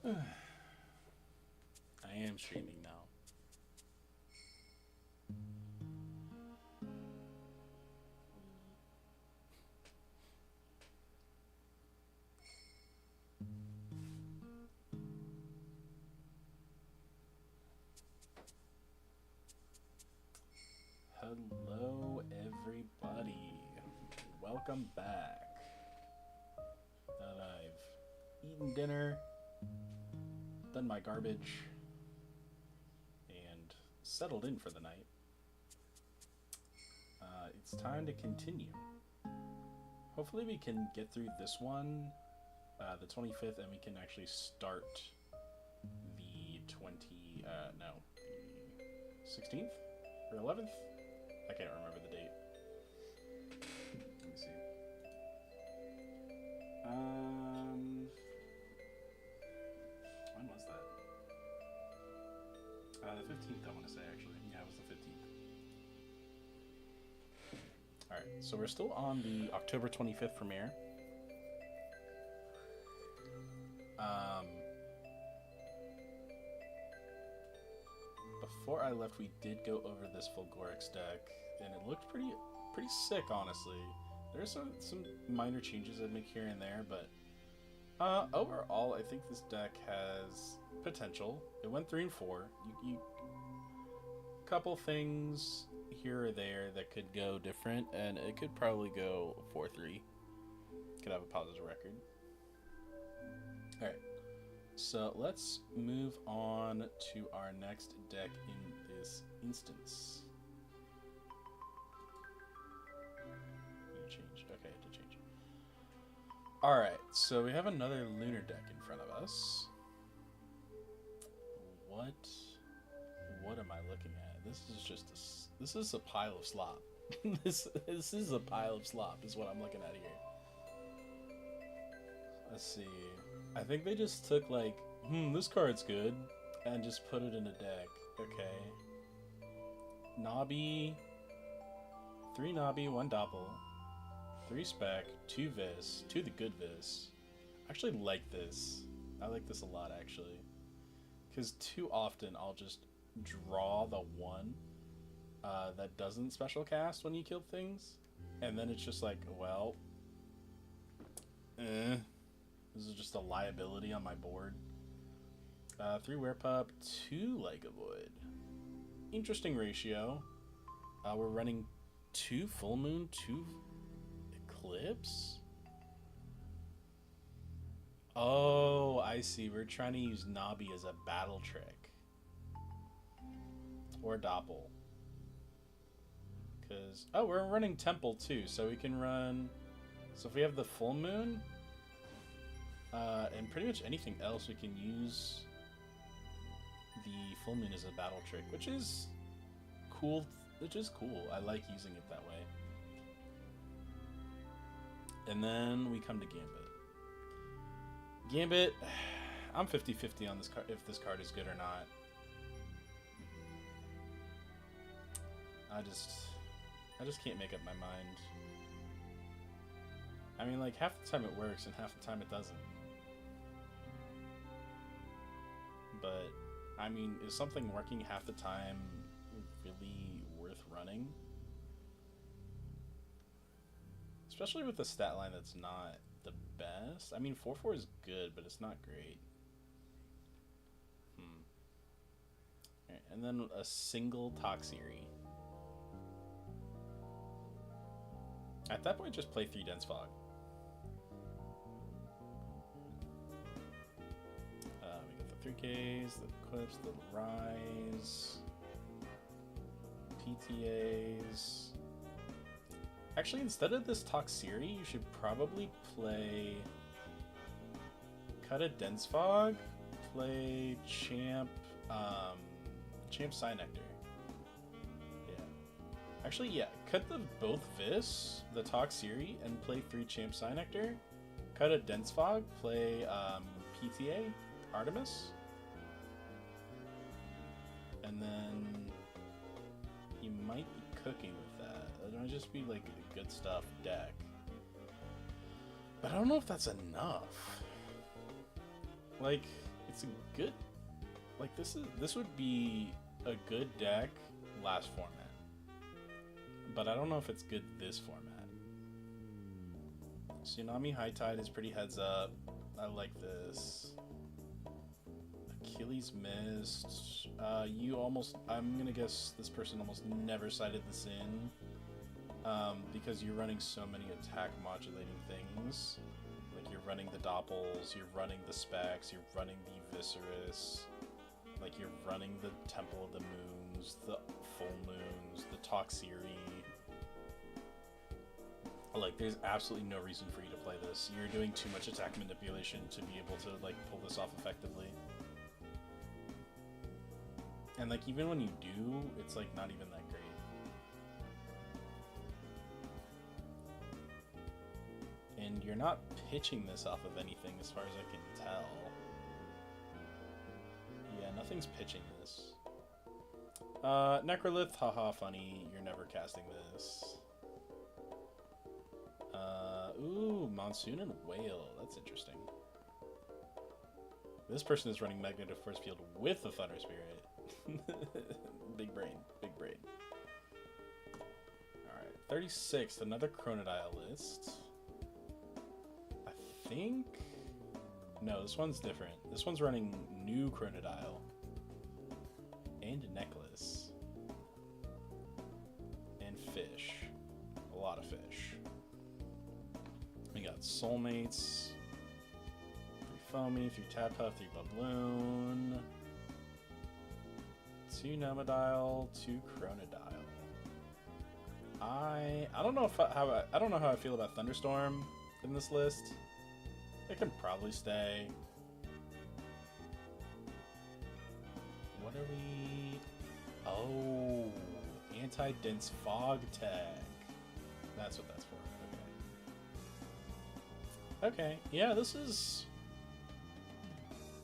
I am streaming now. Hello, everybody. Welcome back. Now that I've eaten dinner, done my garbage, and settled in for the night, it's time to continue. Hopefully, we can get through this one, the 25th, and we can actually start the the 16th or 11th. I can't remember the date. Let me see. When was that? The 15th, I want to say, actually. Yeah, it was the 15th. Alright, so we're still on the October 25th premiere. Before I left, we did go over this Fulgorix deck, and it looked pretty sick, honestly. There's some minor changes I make here and there, but overall, I think this deck has potential. It went 3 and 4. You couple things here or there that could go different, and it could probably go 4-3. Could have a positive record. All right. So let's move on to our next deck in this instance. Change. Okay, to change. All right, so we have another lunar deck in front of us. What am I looking at? This is just this is a pile of slop. this is a pile of slop is what I'm looking at here. Let's see. I think they just took like, this card's good, and just put it in a deck. Okay. Nobby. 3 Nobby, 1 Doppel. 3 Spec, 2 Vis, 2 the good Vis. I actually like this. I like this a lot, actually. Because too often I'll just draw the one that doesn't special cast when you kill things. And then it's just like, well, this is just a liability on my board. 3 Werepup, 2 Legavoid. Interesting ratio. We're running 2 Full Moon, 2 Eclipse? Oh, I see. We're trying to use Nobby as a battle trick. Or Doppel. Because, we're running Temple too, so we can run... So if we have the Full Moon, and pretty much anything else, we can use the Full Moon as a battle trick, which is cool. I like using it that way. And then we come to Gambit. Gambit, I'm 50-50 on this card, if this card is good or not. I just can't make up my mind. I mean, like, half the time it works and half the time it doesn't. But, I mean, is something working half the time really worth running? Especially with a stat line that's not the best. I mean, 4-4 is good, but it's not great. Right, and then a single Toxiri. At that point, just play 3 Dense Fog. We got the 3Ks, the Eclipse, the Rise, PTAs. Actually, instead of this Toxiri, you should probably play... Cut a Dense Fog, play Champ Psynectar. Yeah. Actually, yeah, cut both Vis, the Toxiri, and play 3 Champ Psynectar. Cut a Dense Fog, play PTA, Artemis. And then you might be cooking with that. It might just be like a good stuff deck. But I don't know if that's enough. Like, it's a good, like, this would be a good deck last format. But I don't know if it's good this format. Tsunami High Tide is pretty heads up. I like this. Achilles Mist. I'm gonna guess this person almost never cited this in. Because you're running so many attack modulating things. Like you're running the Doppels, you're running the Specs, you're running the Viscerus. Like you're running the Temple of the Moons, the Full Moons, the Toxiri. Like, there's absolutely no reason for you to play this. You're doing too much attack manipulation to be able to, like, pull this off effectively. And, like, even when you do, it's, like, not even that great. And you're not pitching this off of anything as far as I can tell. Yeah, nothing's pitching this. Necrolith, haha, funny. You're never casting this. Ooh, Monsoon and Whale. That's interesting. This person is running Magnetic Force Field with the Thunder Spirit. Big brain. Big brain. Alright, 36th. Another Chronodile list. I think... No, this one's different. This one's running new Chronodile. And Necklace. And Fish. A lot of fish. We got Soulmates, 3 Foamy, 3 Tap Puff, 3 Babloon, 2 Nomodile, 2 Chronodile. I don't know I don't know how I feel about Thunderstorm in this list. It can probably stay. What are we? Oh, anti-dense fog tech. That's what that's for. Okay, yeah, this is...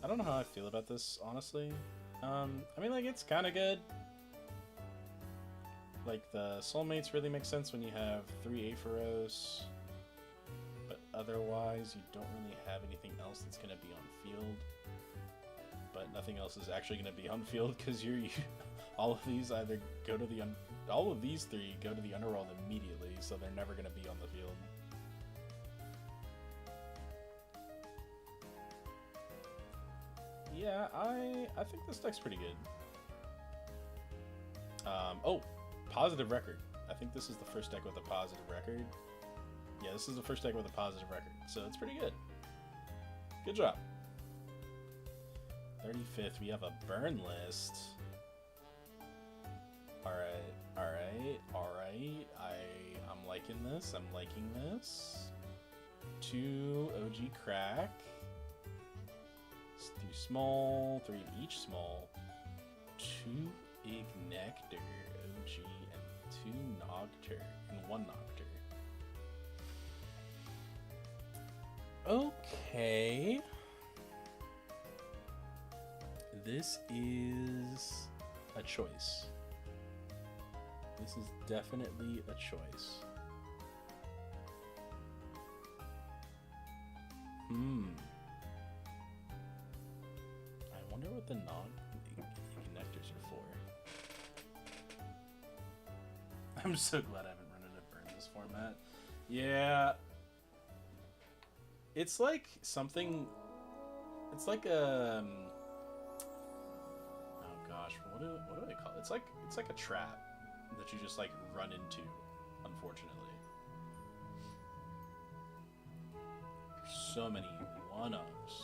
I don't know how I feel about this, honestly. I mean, like, it's kind of good. Like, the Soulmates really make sense when you have 3 Aphoros. But otherwise, you don't really have anything else that's going to be on field. But nothing else is actually going to be on field, because all of these either go to the... all of these 3 go to the Underworld immediately, so they're never going to be on the field. Yeah, I think this deck's pretty good. Oh, positive record. I think this is the first deck with a positive record. Yeah, this is the first deck with a positive record, so it's pretty good. Good job. 35th, we have a burn list. Alright. I'm liking this. I'm liking this. 2 OG Crack. 3 small, 3 of each small, 2 Ignector OG, and 2 Nocturne, and 1 Nocturne. Okay. This is a choice. This is definitely a choice. I wonder what the non-connectors are for. I'm so glad I haven't run into burn this format. Yeah. It's like something... It's like a... Oh gosh, what do I call it? It's like a trap that you just like run into, unfortunately. There's so many one-ups.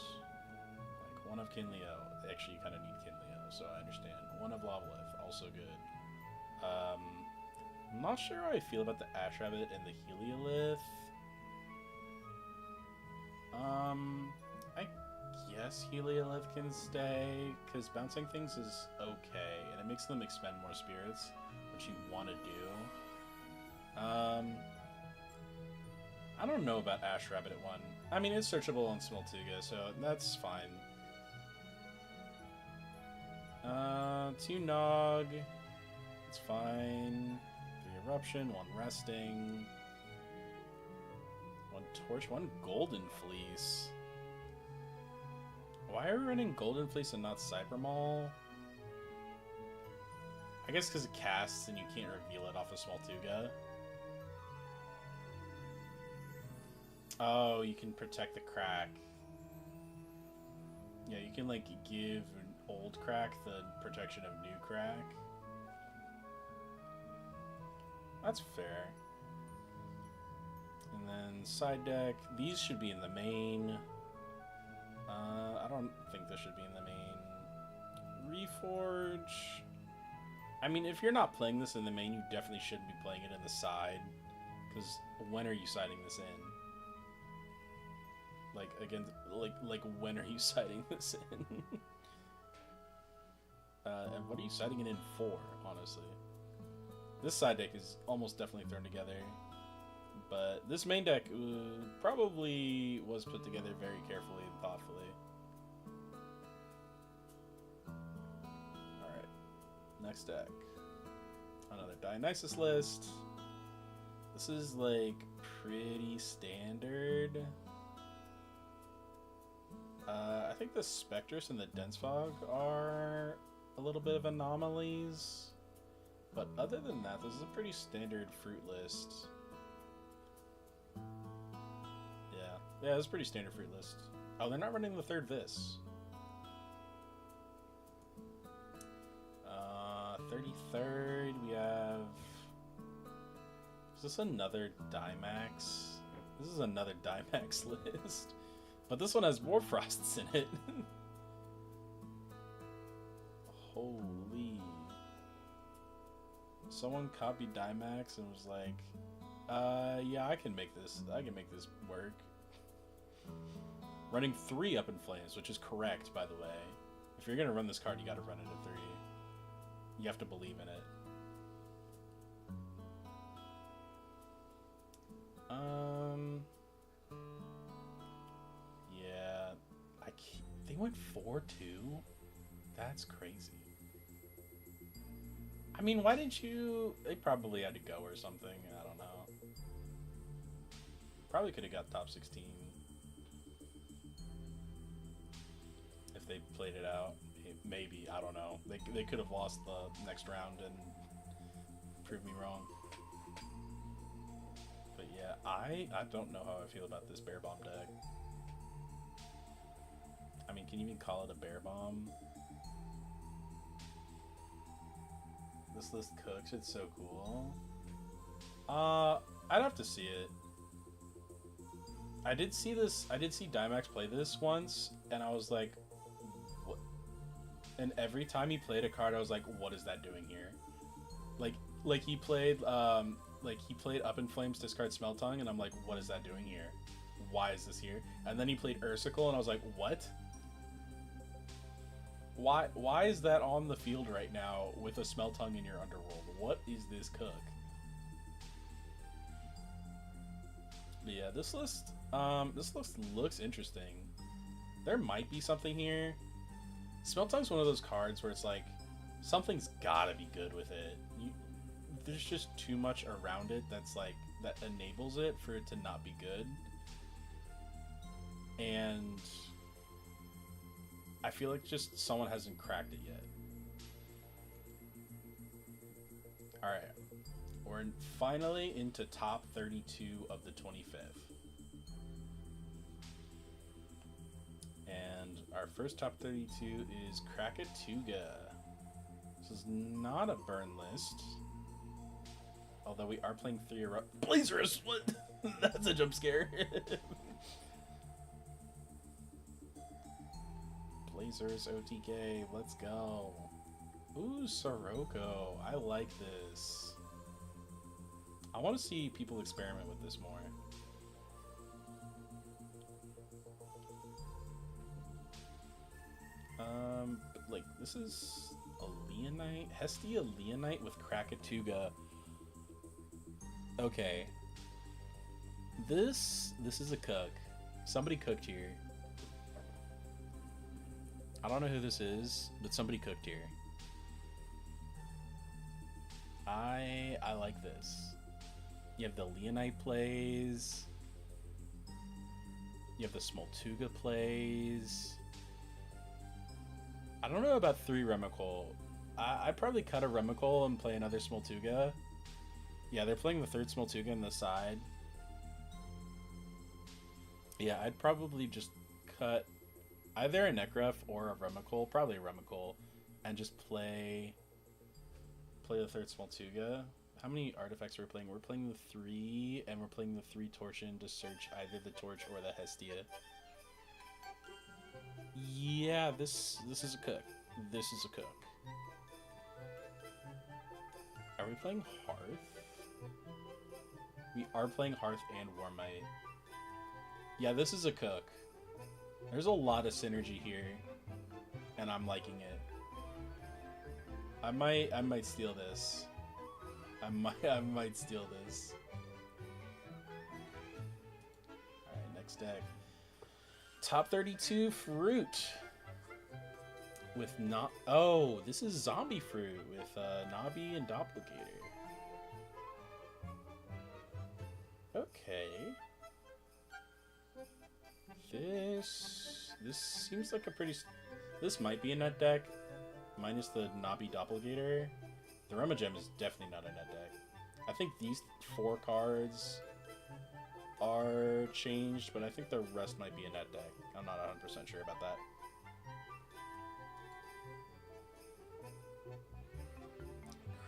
Like one of Kinleo. Actually, you kind of need Kinleo, so I understand. One of Lavalith, also good. I'm not sure how I feel about the Ash Rabbit and the Heliolith. I guess Heliolith can stay, because bouncing things is okay, and it makes them expend more spirits, which you want to do. I don't know about Ash Rabbit at 1. I mean, it's searchable on Smoltuga, so that's fine. 2 Nog. It's fine. 3 Eruption, 1 Resting. 1 Torch, 1 Golden Fleece. Why are we running Golden Fleece and not Cyber Mall? I guess because it casts and you can't reveal it off a small Tuga. Oh, you can protect the crack. Yeah, you can like give an old crack the protection of new crack. That's fair. And then side deck. These should be in the main. I don't think this should be in the main. Reforge. I mean, if you're not playing this in the main, you definitely shouldn't be playing it in the side. Because when are you siding this in? Like, again, like when are you siding this in? And what are you siding it in for, honestly? This side deck is almost definitely thrown together. But this main deck probably was put together very carefully and thoughtfully. Alright, next deck. Another Dionysus list. This is like pretty standard. I think the Spectrus and the Dense Fog are a little bit of anomalies. But other than that, this is a pretty standard fruit list. Yeah, it's a pretty standard fruit list. Oh, they're not running the third Vis. 33rd, we have... Is this another Dimax? This is another Dimax list. But this one has more Frosts in it. Holy. Someone copied Dimax and was like, yeah, I can make this work. Running 3 Up in Flames, which is correct, by the way. If you're gonna run this card, you gotta run it at 3. You have to believe in it. Yeah, they went 4-2? That's crazy. I mean, why didn't you... They probably had to go or something. I don't know. Probably could have got top 16. If they played it out. Maybe. I don't know. They could have lost the next round and proved me wrong. But yeah, I don't know how I feel about this Bear Bomb deck. I mean, can you even call it a Bear Bomb? This list cooks, it's so cool. I'd have to see it. I did see Dimax play this once, and I was like, what? And every time he played a card, I was like, what is that doing here? Like he played Up in Flames, discard Smell Tongue, and I'm like, what is that doing here? Why is this here? And then he played Ursicle, and I was like, what? Why is that on the field right now with a Smell Tongue in your Underworld? What is this cook? But yeah, this list looks interesting. There might be something here. Smell Tongue's one of those cards where it's like something's gotta be good with it. There's just too much around it that enables it for it to not be good. And I feel like just someone hasn't cracked it yet. Alright. We're finally into top 32 of the 25th. And our first top 32 is Krakatuga. This is not a burn list. Although we are playing 3 Blazers! What? That's a jump scare. Blazers OTK, let's go. Ooh, Sirocco. I like this. I want to see people experiment with this more. But like, this is a Leonite? Hestia Leonite with Krakatuga. Okay. This is a cook. Somebody cooked here. I don't know who this is, but somebody cooked here. I like this. You have the Leonite plays. You have the Smoltuga plays. don't know about 3 Remicole. I'd probably cut a Remicole and play another Smoltuga. Yeah, they're playing the 3rd Smoltuga on the side. Yeah, I'd probably just cut either a Necref or a Remicole, probably a Remicole, and just play the 3rd Smoltuga. How many artifacts are we playing? We're playing the 3, and we're playing the 3 Torsion to search either the Torch or the Hestia. Yeah, this is a cook. This is a cook. Are we playing Hearth? We are playing Hearth and Warmite. Yeah, this is a cook. There's a lot of synergy here, and I'm liking it. I might steal this. I might steal this. All right, next deck. Top 32 fruit with not. Oh, this is zombie fruit with Nabi and Doppelganger. Okay. This seems like a pretty. This might be a net deck, minus the Nabi Doppelganger. The Remigem is definitely not a net deck. I think these 4 cards are changed, but I think the rest might be a net deck. I'm not 100% sure about that.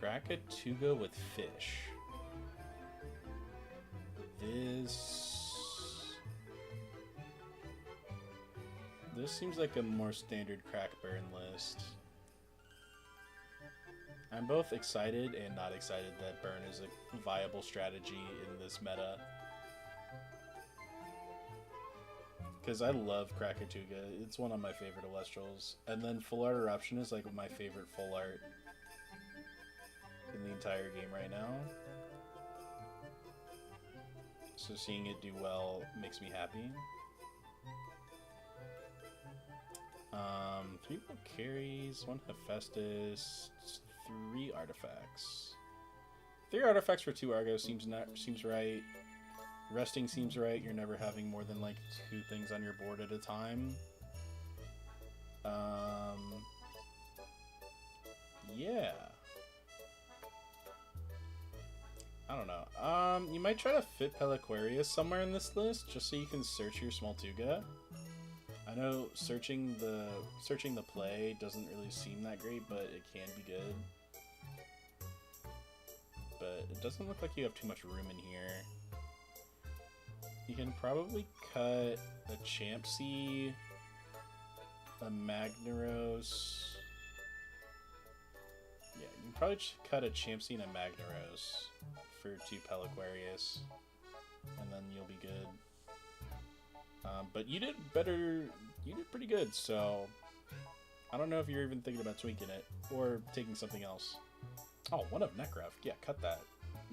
Krakatuga with fish. This seems like a more standard crack burn list. I'm both excited and not excited that burn is a viable strategy in this meta. Because I love Krakatuga. It's one of my favorite Alestrals. And then Full Art Eruption is like my favorite full art in the entire game right now. So seeing it do well makes me happy. 3 carries, 1 Hephaestus, 3 artifacts. 3 artifacts for 2 Argo seems right. Resting seems right. You're never having more than like 2 things on your board at a time. Yeah. I don't know. You might try to fit Peliquarius somewhere in this list just so you can search your Smoltuga. I know searching the play doesn't really seem that great, but it can be good. But it doesn't look like you have too much room in here. You can probably cut a Champsy, a Magnaros. Yeah, you can probably cut a Champsy and a Magnaros for 2 Peliquarius, and then you'll be good. But you did better. You did pretty good, so I don't know if you're even thinking about tweaking it or taking something else. Oh, 1 of Necref. Yeah, cut that.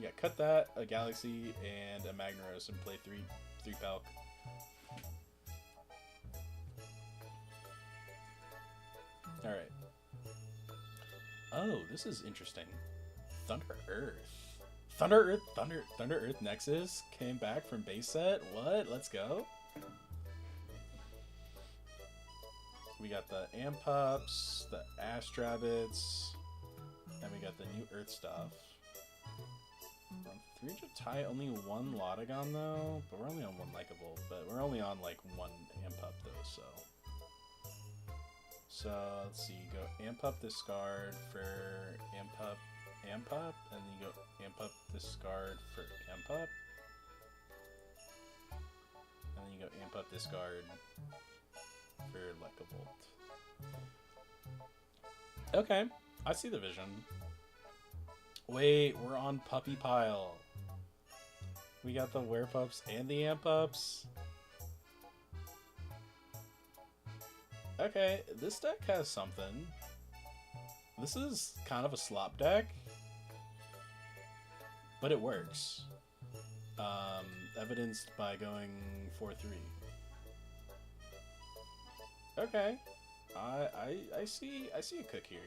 Yeah, cut that, a Galaxy, and a Magnaros, and play 3 Pelk. Alright. Oh, this is interesting. Thunder Earth. Thunder Earth Nexus came back from base set? What? Let's go. We got the Ampups, the Astrabbits, and we got the new Earth stuff. 3 Jatai, only 1 Lotagon though, but we're only on 1 Likeable, but we're only on like 1 Ampup though, so. So, let's see, you go Ampup discard for Ampup, and then you go Ampup discard for Ampup. And then you go Ampup discard for Lekavolt. Okay, I see the vision. Wait, we're on Puppy Pile. We got the Werepups and the Ampups. Okay, this deck has something. This is kind of a slop deck, but it works. Evidenced by going 4-3. Okay, I see a cook here.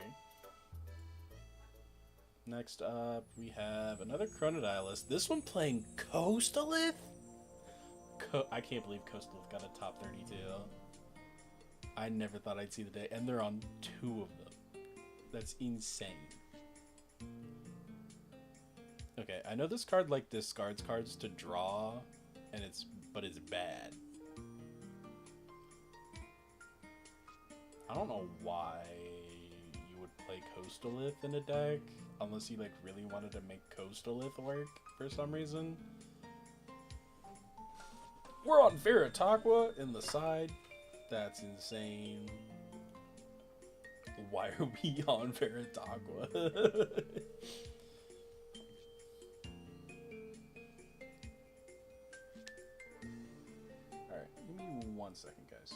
Next up, we have another Chronodilus. This one playing Coastalith? I can't believe Coastalith got a top 32. I never thought I'd see the day, and they're on 2 of them. That's insane. Okay, I know this card like discards cards to draw, and but it's bad. I don't know why you would play Coastalith in a deck, unless you like really wanted to make Coastalith work for some reason. We're on Veritaqua in the side. That's insane. Why are we on Veritaqua? Alright, give me 1 second, guys.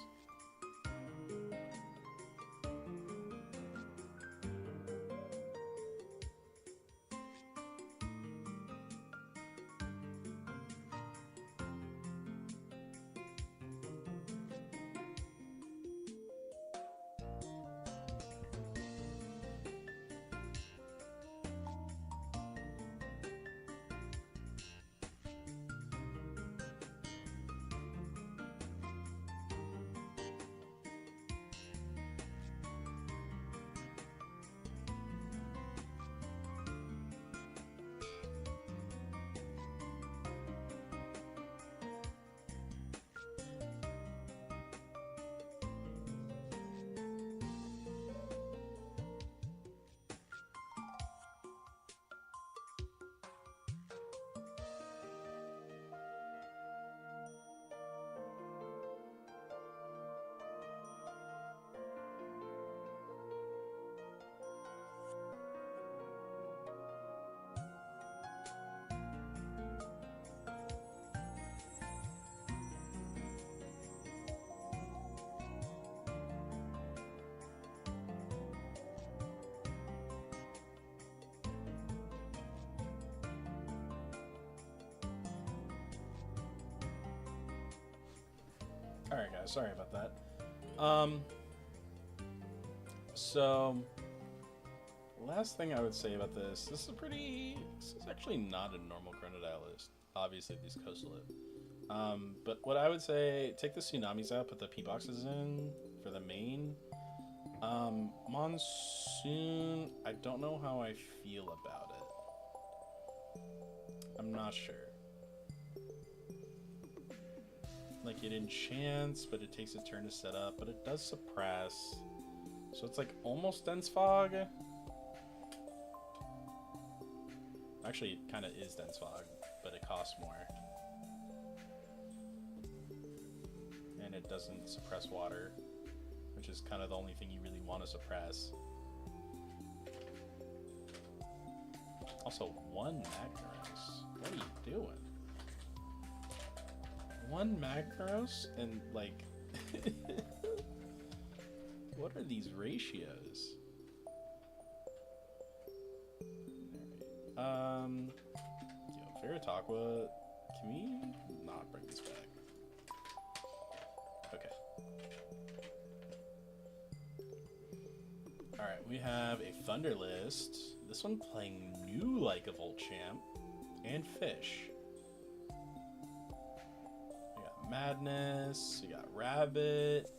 Alright guys, sorry about that. So last thing I would say about this is actually not a normal Chronodile list. Obviously these Coastalith. But what I would say, take the Tsunamis out, put the P boxes in for the main. Monsoon, I don't know how I feel about it. I'm not sure. Like, it enchants, but it takes a turn to set up, but it does suppress. So it's like almost Dense Fog. Actually, it kind of is Dense Fog, but it costs more. And it doesn't suppress water, which is kind of the only thing you really want to suppress. Also, 1 Magnaros. What are you doing? 1 Magnaros and like what are these ratios? Yo, Veritaqua, can we not bring this back? Okay. Alright, we have a Thunder list. This one playing new Like a Volchamp and Fish. Madness, we got Rabbit,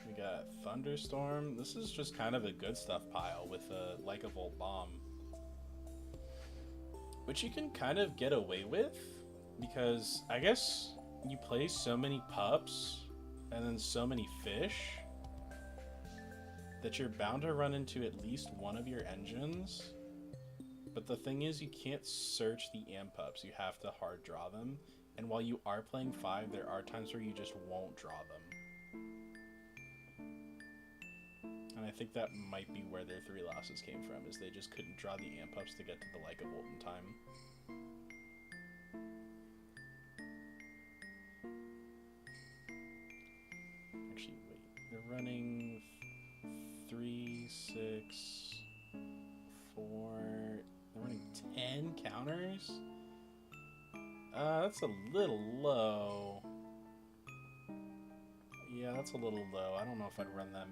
we got Thunderstorm. This is just kind of a good stuff pile with a Like a Volt Bomb, which you can kind of get away with because I guess you play so many pups and then so many fish that you're bound to run into at least one of your engines. But the thing is, you can't search the Ampups. You have to hard draw them. And while you are playing 5, there are times where you just won't draw them. And I think that might be where their 3 losses came from, is they just couldn't draw the Ampups to get to the Like a Volt in time. Actually, wait. They're running 3, 6, 4... They're running 10 counters? That's a little low. Yeah, that's a little low. I don't know if I'd run that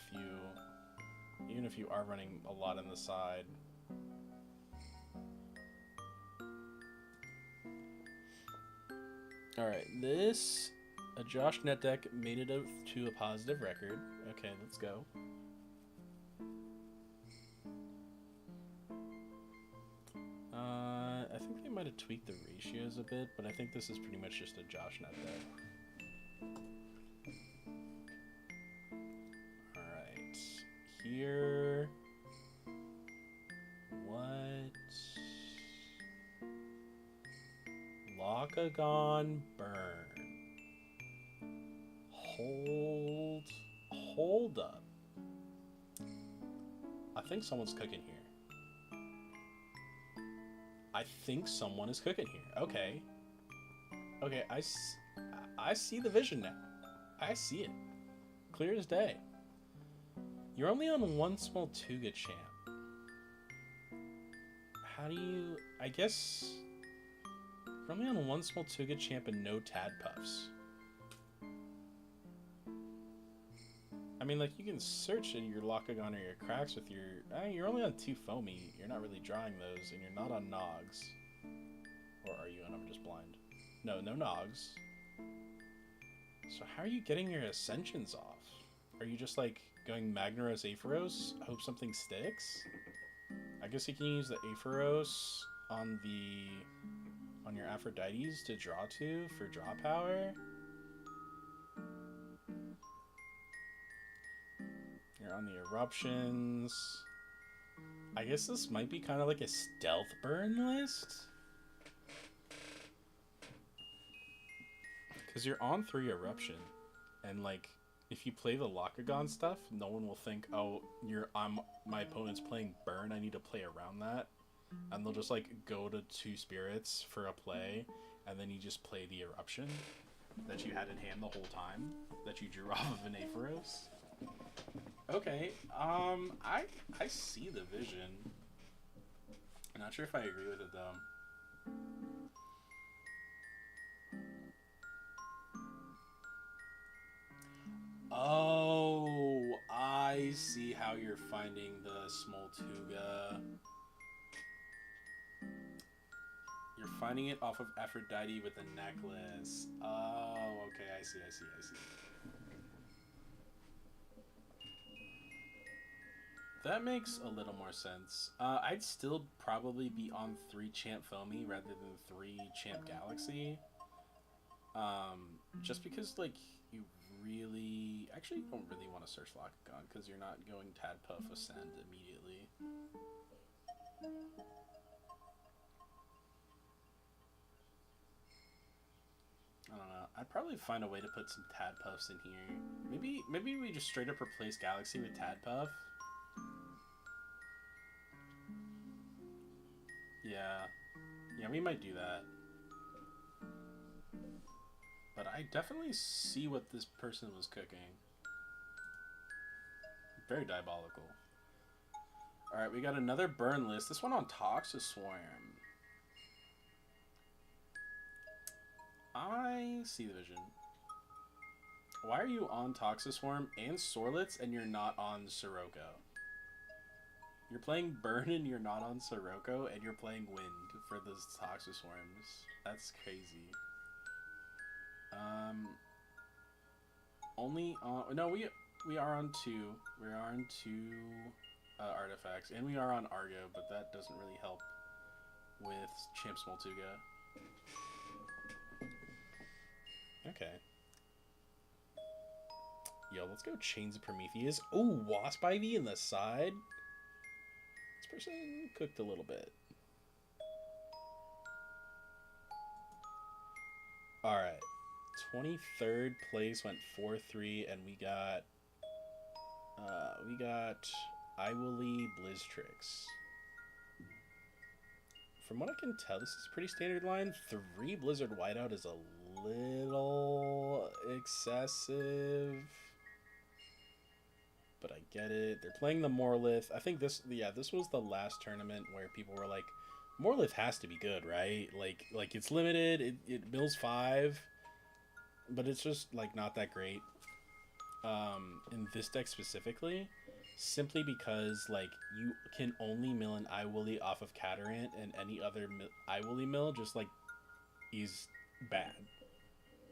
few. Even if you are running a lot on the side. Alright, this A Josh net deck made it to a positive record. Okay, let's go. I think they might have tweaked the ratios a bit, but I think this is pretty much just a Josh net deck. Alright. Here. What? Lockagon burn. Hold up. I think someone's cooking here. I think someone is cooking here. Okay. Okay, I see the vision now. I see it. Clear as day. You're only on one small Tuga champ. How do you... I guess... You're only on one small Tuga champ and no Tad Puffs. I mean, like, you can search in your Lockagon or your Cracks with your... you're only on 2 Foamy. You're not really drawing those, and you're not on Nogs. Or are you? And I'm just blind. No Nogs. So how are you getting your Ascensions off? Are you just, like, going Magnaros, Aphoros? Hope something sticks? I guess you can use the Aphoros on your Aphrodites to draw to for draw power. You're on the Eruptions. I guess this might be kind of like a stealth burn list. Because you're on 3 Eruption. And like, if you play the Lockagon stuff, no one will think, oh, my opponent's playing burn, I need to play around that. And they'll just like go to 2 spirits for a play, and then you just play the Eruption that you had in hand the whole time, that you drew off of an Aphoros. Okay, I see the vision. I'm not sure if I agree with it though. Oh, I see how you're finding the small Tuga. You're finding it off of Aphrodite with a necklace. Oh, okay, I see. That makes a little more sense. I'd still probably be on 3 Champ Foamy rather than 3 Champ Galaxy. Just because, like, you really... Actually, you don't really want to search Lockagon because you're not going Tadpuff Ascend immediately. I don't know. I'd probably find a way to put some Tadpuffs in here. Maybe we just straight up replace Galaxy with Tadpuff. Yeah, we might do that. But I definitely see what this person was cooking. Very diabolical. Alright, we got another burn list. This one on Toxiswarm. I see the vision. Why are you on Toxiswarm and Sorlets and you're not on Sirocco? You're playing Burn and you're not on Sirocco, and you're playing Wind for those Toxiswarms. That's crazy. Only on... No, we are on 2. We are on 2 artifacts, and we are on Argo, but that doesn't really help with Champ Smoltuga. Okay. Yo, let's go Chains of Prometheus. Oh, Wasp Ivy in the side. This person cooked a little bit. Alright. 23rd place went 4-3, and we got Iwilly Blizztrix. From what I can tell, this is a pretty standard line. 3 Blizzard Whiteout is a little excessive, but I get it. They're playing the Morlith. I think this was the last tournament where people were like, Morlith has to be good, right? Like it's limited. It mills 5, but it's just like not that great. In this deck specifically, simply because like you can only mill an Iwilly off of Catarant, and any other Iwilly mill just like is bad.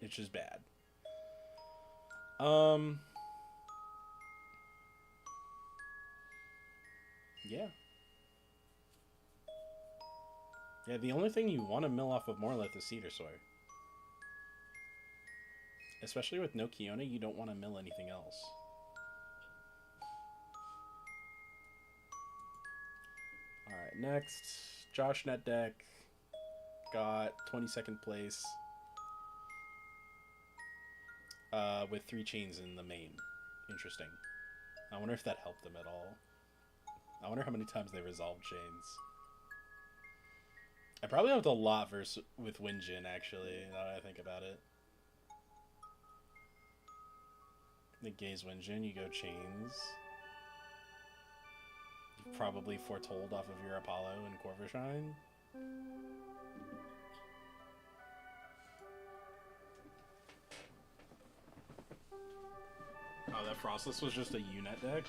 It's just bad. Um, yeah. Yeah, the only thing you want to mill off of Morlith is Cedar Sawyer. Especially with no Kiona, you don't want to mill anything else. Alright, next. Josh Net Deck got 22nd place. With 3 chains in the main. Interesting. I wonder if that helped them at all. I wonder how many times they resolved chains. I probably helped a lot with Winjin, actually, now that I think about it. The Gaze Winjin, you go chains. You've probably foretold off of your Apollo and Corvershine. Oh, that Frostless was just a Unet deck?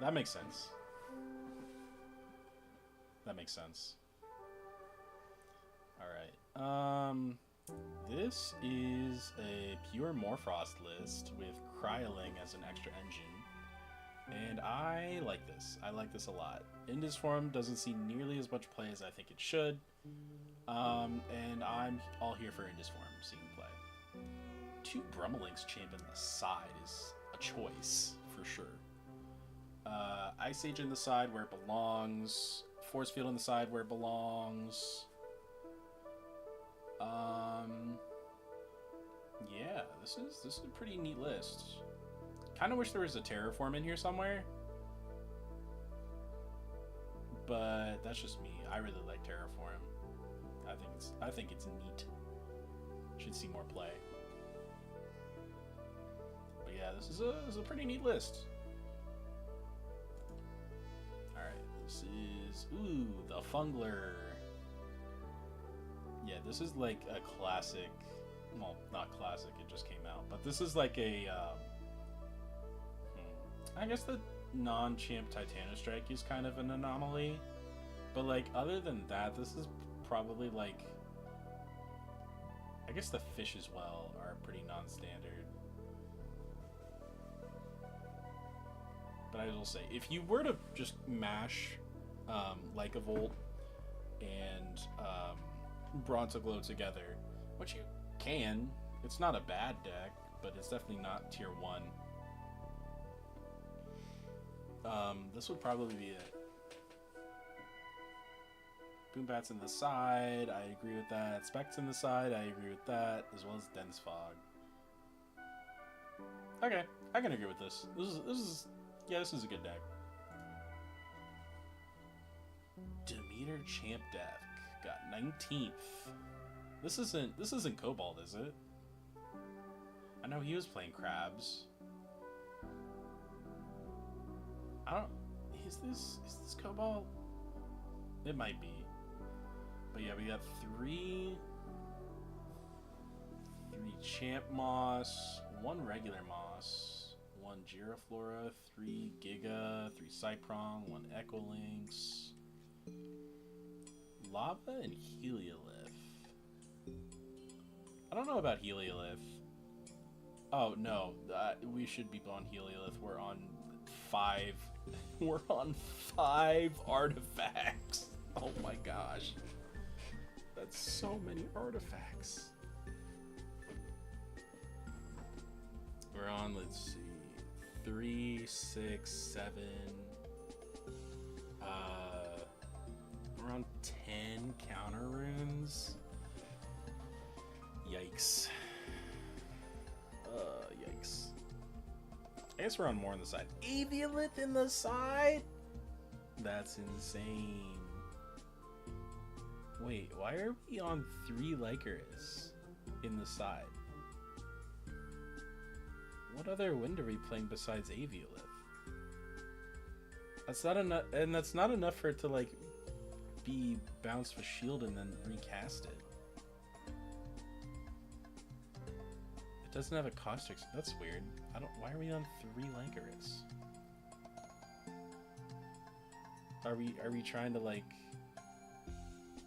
That makes sense. That makes sense. Alright. This is a pure Morfrost list with Cryoling as an extra engine. And I like this. I like this a lot. Indus form doesn't see nearly as much play as I think it should. And I'm all here for Indus form seeing play. 2 Brummelings champ in the side is a choice, for sure. Ice Age in the side where it belongs. Force Field in the side where it belongs. Yeah, this is a pretty neat list. Kind of wish there was a Terraform in here somewhere. But that's just me. I really like Terraform. I think it's neat. Should see more play. But yeah, this is a pretty neat list. Alright, this is... Ooh, the Fungler. Yeah, this is like a classic... Well, not classic, it just came out. But this is like a... I guess the non-champ Titanostrike is kind of an anomaly. But like, other than that, this is probably like... I guess the fish as well are pretty non-standard. But I will say, if you were to just mash Lycavolt and Bronzoglow together, which you can, it's not a bad deck, but it's definitely not tier 1. This would probably be it. Boombat's in the side, I agree with that. Spec's in the side, I agree with that, as well as Dense Fog. Okay, I can agree with this. This is a good deck. Demeter Champ deck got 19th. This isn't Cobalt, is it? I know he was playing Crabs. I don't... Is this Cobalt? It might be. But yeah, we got 3 Champ Moss, 1 regular Moss, 1 Giraflora, 3 Giga, 3 Cyprong, 1 Echolinks, Lava, and Heliolith. I don't know about Heliolith. Oh, no. We should be on Heliolith. We're on 5... We're on 5 artifacts. Oh my gosh. That's so many artifacts. We're on, let's see, 3, 6, 7. We're on 10 counter runes. Yikes. Yikes. I guess we're on more on the side. Aviolith in the side? That's insane. Wait, why are we on 3 Lycaris in the side? What other wind are we playing besides Aviolith? That's not enough, and that's not enough for it to like be bounced with shield and then recast it. It doesn't have a caustic. That's weird. Why are we on 3 Lycaris? Are we trying to like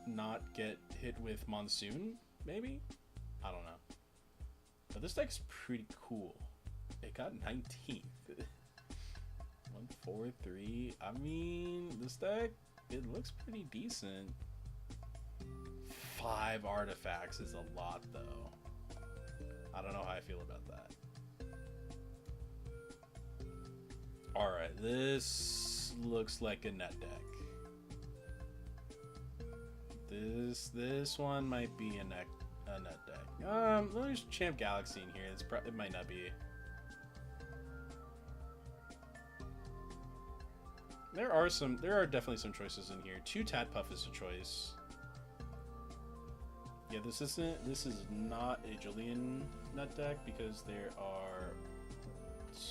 not get hit with Monsoon? Maybe? I don't know. But this deck's pretty cool. It got 19th. 1, 4, 3. I mean, this deck, it looks pretty decent. 5 artifacts is a lot, though. I don't know how I feel about that. Alright, this looks like a net deck. This one might be a net deck. There's Champ Galaxy in here. It might not be. There are definitely some choices in here. 2 Tadpuff is a choice. Yeah, this is not a Julian nut deck because there are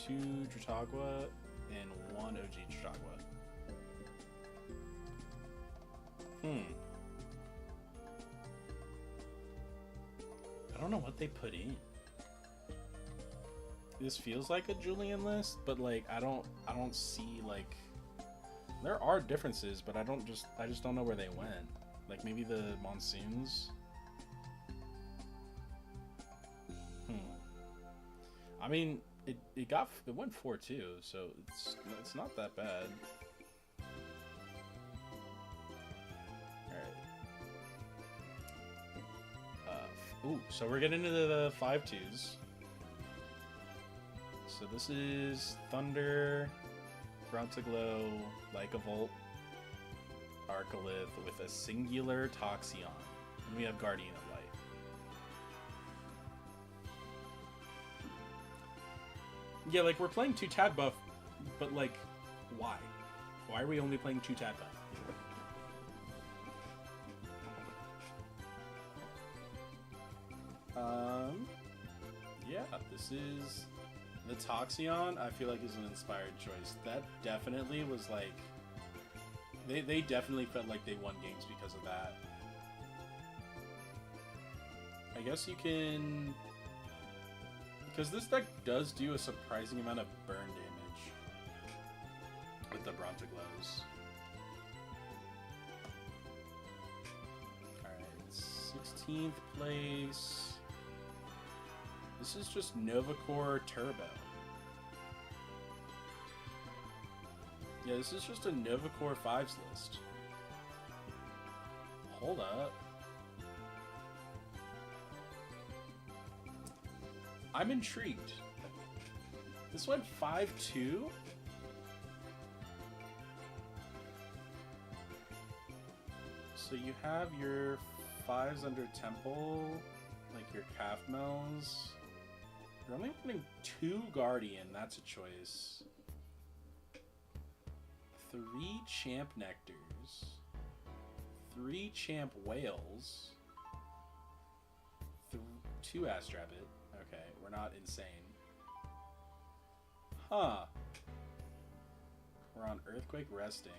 2 Trutagua and 1 OG Trutagua. I don't know what they put in. This feels like a Julian list, but like I don't see like there are differences, but I just don't know where they went. Like maybe the monsoons. I mean, it went 4-2, so it's not that bad. Ooh, so we're getting into the 5-2s. So this is Thunder, Bronzaglow, Lycavolt, Arcolith with a singular Toxeon. And we have Guardian of Light. Yeah, like, we're playing 2 Tadbuff, but, like, why? Why are we only playing 2 Tadbuff? Yeah, this is... The Toxeon, I feel like, is an inspired choice. That definitely was, like... They definitely felt like they won games because of that. I guess you can... Because this deck does do a surprising amount of burn damage with the Bronzaglows. Alright, 16th place. This is just Novacore Turbo. Yeah, this is just a Novacore 5s list. Hold up. I'm intrigued. This went 5-2? So you have your 5s under Temple, like your Calf Mells. You're only running 2 Guardian, that's a choice. 3 Champ Nectars. 3 Champ Whales. 2 Astrabbit. Okay, we're not insane. Huh. We're on Earthquake Resting.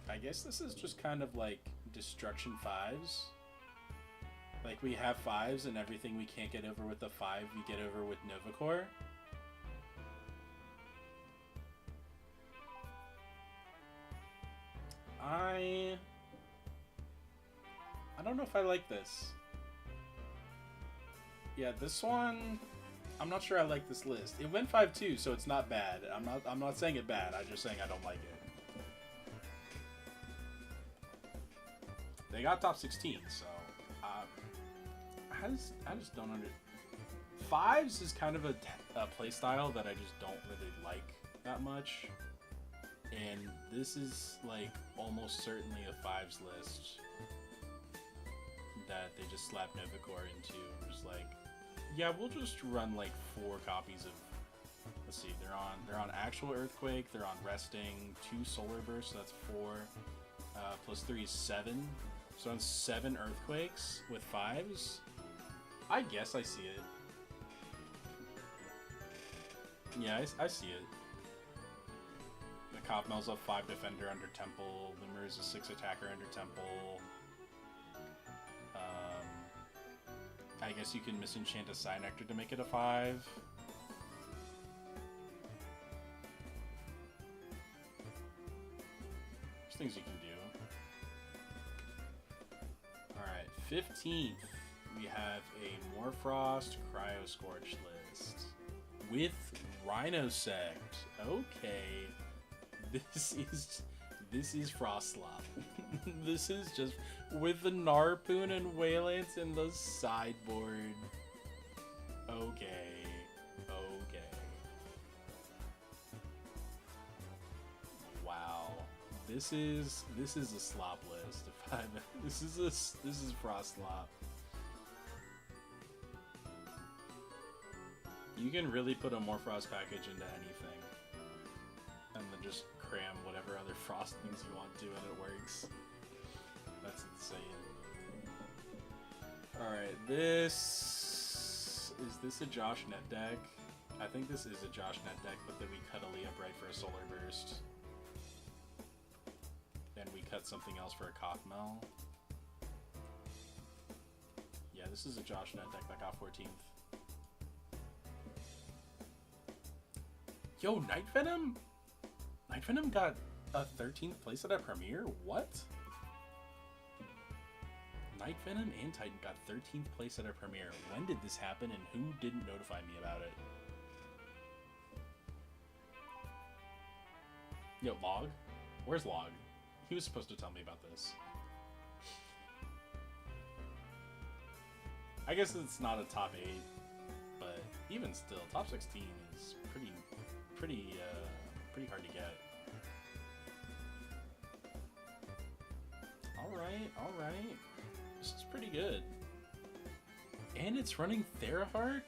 I guess this is just kind of like Destruction 5s. Like, we have 5s and everything we can't get over with the 5 we get over with Novacore. I don't know if I like this. Yeah, this one, I'm not sure I like this list. It went 5-2, so it's not bad. I'm not saying it bad. I'm just saying I don't like it. They got top 16, so I just don't understand. 5s is kind of a play style that I just don't really like that much. And this is like almost certainly a 5s list that they just slap Novacore into. Just like, yeah, we'll just run like 4 copies of. Let's see, they're on actual Earthquake. They're on Resting. 2 Solar Bursts. So that's 4. Plus 3 is 7. So on 7 Earthquakes with 5s. I guess I see it. Yeah, I see it. The Copmel's a 5 Defender under Temple. Limmer's a 6 Attacker under Temple. I guess you can misenchant a Psynectar to make it a 5. There's things you can do. Alright, 15th. we have a Morfrost Cryo Scorch list with Rhinosect. Okay, this is Frostslop. This is just with the Narpoon and Waylance in the sideboard. Okay. Wow. This is a slop list. This is Frostslop. You can really put a Morfrost package into anything, and then just cram whatever other frost things you want to, and it works. That's insane. Alright, is this a Josh net deck? I think this is a Josh net deck, but then we cut a Leah Bright for a Solar Burst. And we cut something else for a Kothmel. Yeah, this is a Josh net deck that got 14th. Yo, Night Venom? Night Venom got a 13th place at a premiere? What? Night Venom and Titan got 13th place at a premiere. When did this happen and who didn't notify me about it? Yo, Log? Where's Log? He was supposed to tell me about this. I guess it's not a top 8, but even still, top 16 is pretty hard to get. Alright. This is pretty good. And it's running Theraheart?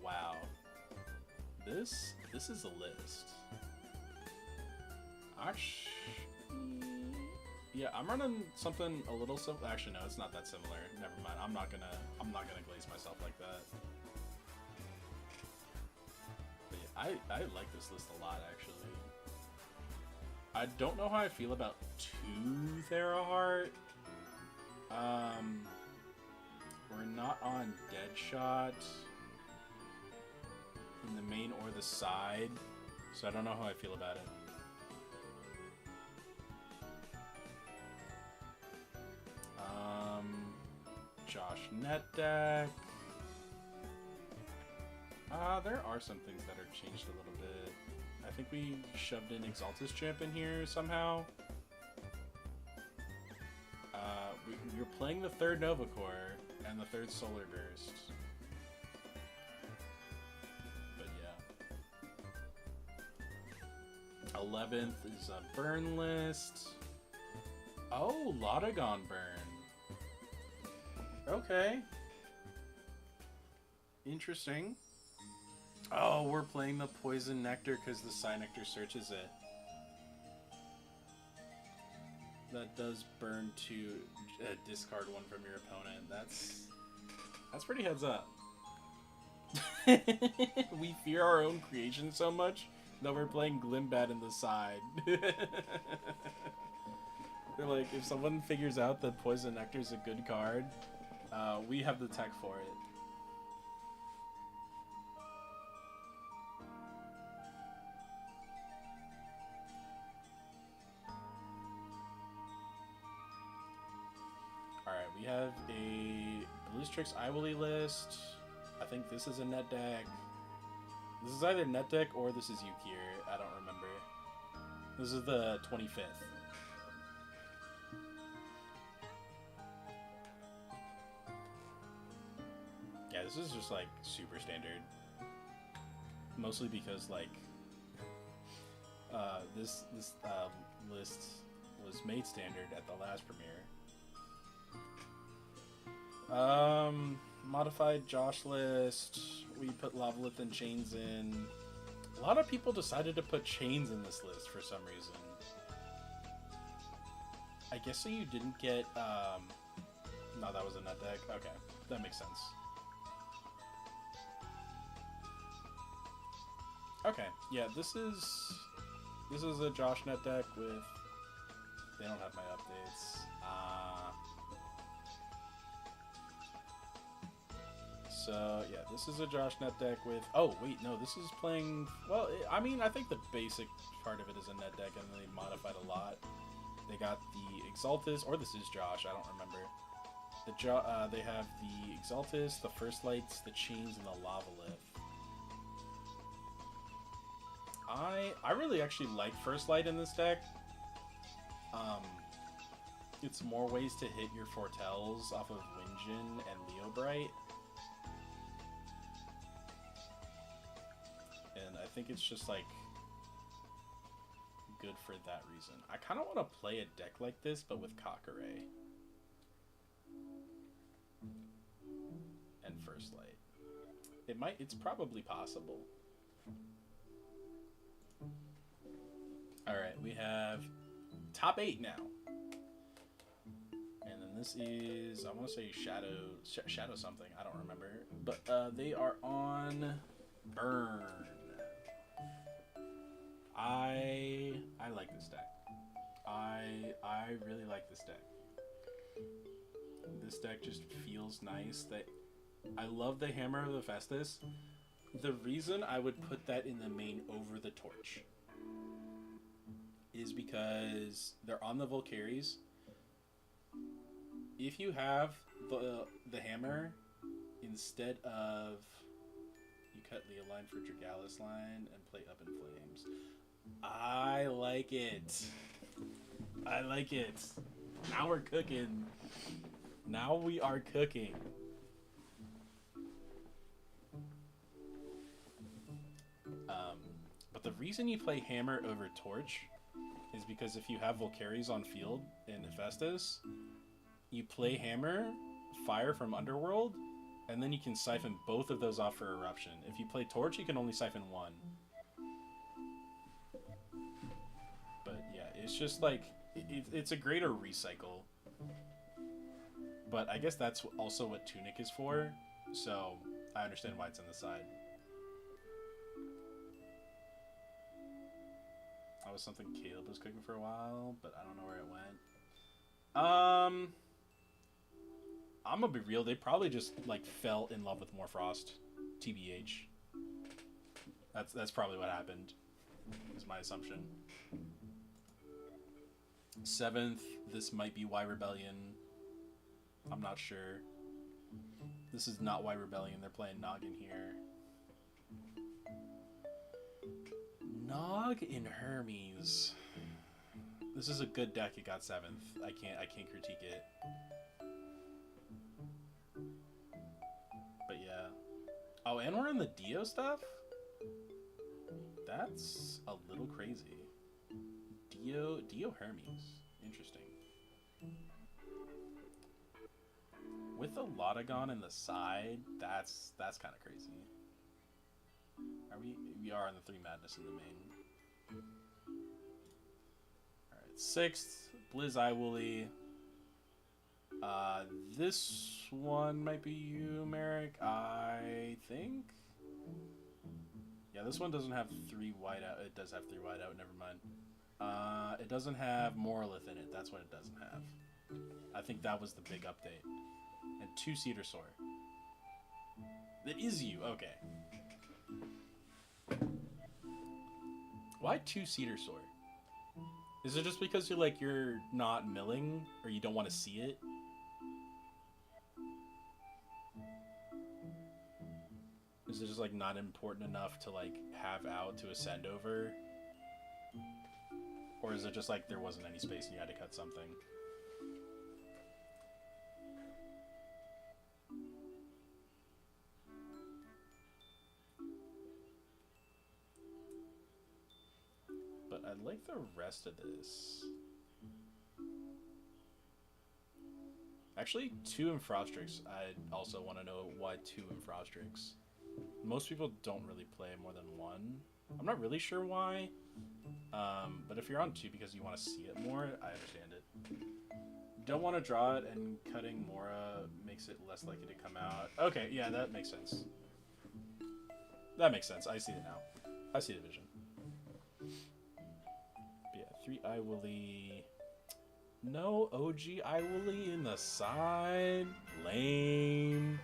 Wow. This is a list. Actually, yeah, I'm running something a little simple. Actually, no, it's not that similar. Never mind. I'm not gonna glaze myself like that. But yeah, I like this list a lot, actually. I don't know how I feel about 2 Theraheart. We're not on Deadshot in the main or the side, so I don't know how I feel about it. Josh net deck. There are some things that are changed a little bit. I think we shoved in Exaltus Champ in here somehow. You're playing the 3rd Nova Core and the 3rd Solar Burst. But yeah. 11th is a burn list. Oh, Lotagon burn. Okay. Interesting. Oh, we're playing the Poison Nectar because the Psy Nectar searches it. That does burn to discard 1 from your opponent. That's pretty heads up. We fear our own creation so much that we're playing Glimbat in the side. They're like, if someone figures out that Poison Nectar is a good card, we have the tech for it. Alright, we have a Bluestrix Iwilly list. I think this is a net deck. This is either net deck or this is Yukir. I don't remember. This is the 25th. Yeah, this is just like super standard. Mostly because like this list was made standard at the last premiere. Modified Josh list. We put Lavalith and Chains in. A lot of people decided to put Chains in this list for some reason. I guess so you didn't get no, that was a net deck. Okay, that makes sense. Okay, yeah, this is a Josh net deck with. They don't have my updates. So yeah, this is a Josh net deck with. Oh wait, no, this is playing. Well, I mean, I think the basic part of it is a net deck, and they modified a lot. They got the Exaltus, or this is Josh. I don't remember. They have the Exaltus, the First Lights, the Chains, and the Lavalith. I really actually like First Light in this deck. It's more ways to hit your Foretells off of Winjin and Leo Bright. And I think it's just like good for that reason. I kind of want to play a deck like this, but with Kakare and First Light. It's probably possible. Alright, we have top 8 now. And then this is, I want to say Shadow something, I don't remember. But they are on Burn. I like this deck. I really like this deck. This deck just feels nice. I love the Hammer of the Festus. The reason I would put that in the main over the Torch is because they're on the Volcaries. If you have the Hammer instead of, you cut Leoline for Dragalis line and play Up in Flames. I like it. I like it. Now we're cooking. Now we are cooking. But the reason you play Hammer over Torch is because if you have Volcaries on field in Hephaestus, you play Hammer, Fire from Underworld, and then you can siphon both of those off for Eruption. If you play Torch, you can only siphon one. But yeah, it's just like, it's a greater recycle. But I guess that's also what Tunic is for, so I understand why it's on the side. That was something Caleb was cooking for a while, but I don't know where it went. I'm gonna be real, they probably just like fell in love with Morfrost, TBH. That's probably what happened, is my assumption. 7th, this might be Y Rebellion. I'm not sure. This is not Y Rebellion, they're playing Noggin here. Nog in Hermes. This is a good deck. It got 7th. I can't critique it. But yeah. Oh, and we're in the Dio stuff? That's a little crazy. Dio Hermes. Interesting. With a Lotagon in the side, that's kind of crazy. We are in the 3 Madness in the main. Alright, 6th, Blizz Iwoolly. This one might be you, Merrick, I think? Yeah, this one doesn't have 3 whiteout. It does have 3 whiteout, never mind. It doesn't have Morolith in it, that's what it doesn't have. I think that was the big update. And 2 Cedar Soar. That is you, okay. Why 2 Cedar Soar? Is it just because you're not milling or you don't want to see it? Is it just like not important enough to like have out to ascend over? Or is it just like there wasn't any space and you had to cut something? But I like the rest of this. Actually, 2 Infrostrix. I also want to know why 2 Infrostrix. Most people don't really play more than 1. I'm not really sure why. But if you're on 2 because you want to see it more, I understand it. Don't want to draw it, and cutting Mora makes it less likely to come out. Okay, yeah, that makes sense. That makes sense. I see it now. I see the vision. But yeah, 3 Iwoolly. No OG Iwoolly in the side. Lame.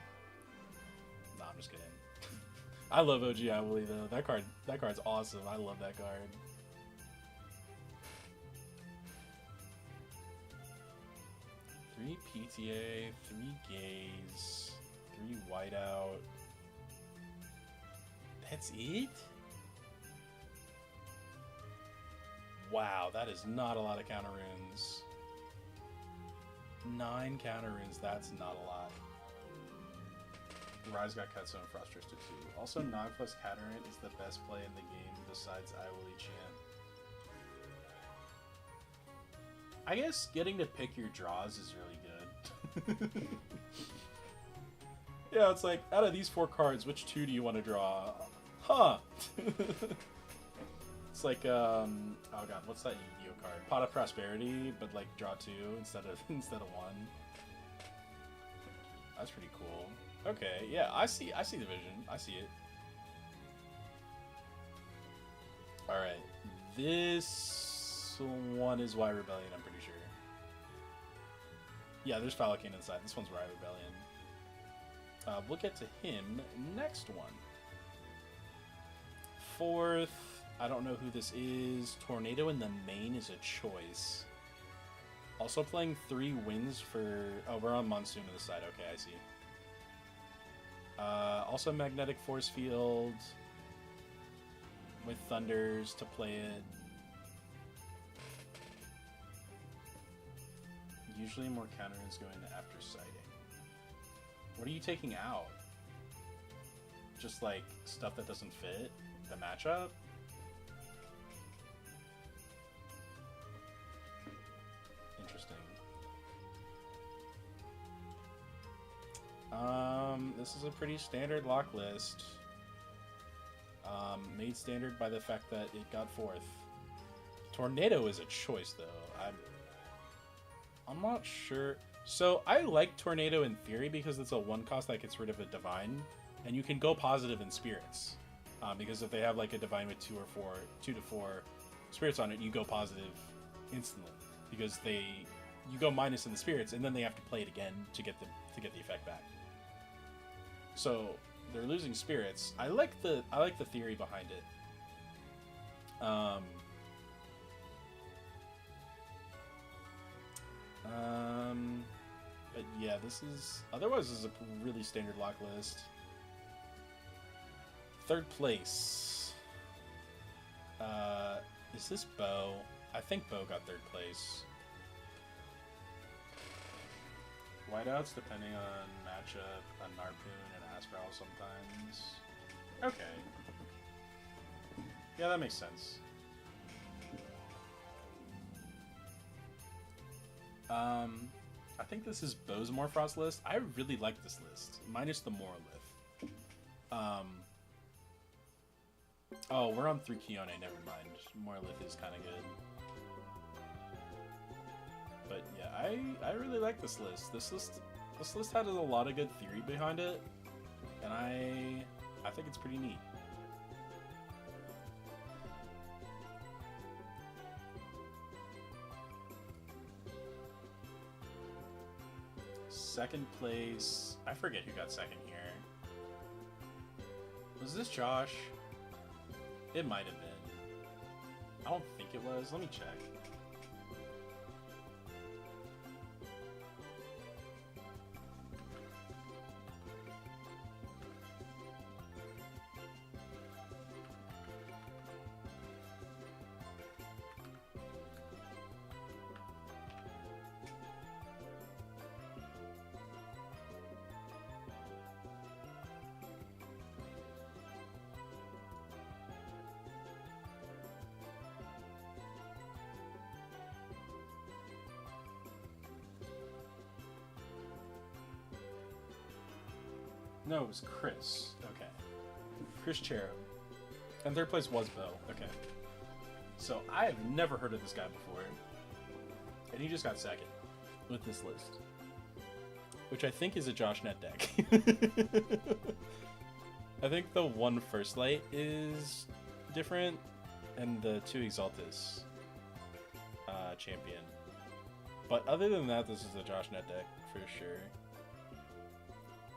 Nah, I'm just kidding. I love OG Iwoolly though. That card's awesome. I love that card. 3 PTA, 3 gaze, 3 whiteout. That's it? Wow, that is not a lot of counter runes. 9 counter runes, that's not a lot. Rise got cut, so I'm frustrated too. Also, 9+ Catarant is the best play in the game besides I Will Chant. I guess getting to pick your draws is really good. Yeah, it's like, out of these 4 cards, which 2 do you want to draw? Huh! It's like, oh god, what's that Yu-Gi-Oh card? Pot of Prosperity, but like draw 2 instead of 1. That's pretty cool. Okay, yeah, I see the vision. I see it. Alright, this one is Y Rebellion, I'm pretty sure. Yeah, there's Falcon inside. This one's Y Rebellion. We'll get to him next one. 4th, I don't know who this is. Tornado in the main is a choice. Also playing 3 wins for... Oh, we're on Monsoon to the side. Okay, I see. Also Magnetic Force Field with Thunders to play it. Usually more counter is going after sighting. What are you taking out? Just like stuff that doesn't fit the matchup? Interesting. This is a pretty standard lock list. Made standard by the fact that it got 4th. Tornado is a choice, though. I'm not sure. So I like Tornado in theory because it's a 1-cost that gets rid of a Divine, and you can go positive in Spirits. Because if they have like a Divine with 2 to 4 Spirits on it, you go positive instantly because you go minus in the Spirits, and then they have to play it again to get the effect back. So they're losing Spirits. I like the theory behind it. But yeah, otherwise this is a really standard lock list. 3rd place. Is this Bo? I think Bo got 3rd place. Whiteouts depending on matchup, on Narpoon and Aspral sometimes. Okay. Yeah, that makes sense. I think this is Bo's Morphrost list. I really like this list, minus the Morlith. Oh, we're on 3 Kione, never mind. Morlith is kind of good. But yeah, I really like this list. This list had a lot of good theory behind it, and I think it's pretty neat. Second place, I forget who got second here. Was this Josh? It might have been. I don't think it was. Let me check. No, it was Chris. Okay. Chris Cherub. And 3rd place was Bo. Okay. So I have never heard of this guy before. And he just got 2nd with this list. Which I think is a Josh Net deck. I think the 1 First Light is different. And the 2 Exaltus champion. But other than that, this is a Josh Net deck for sure.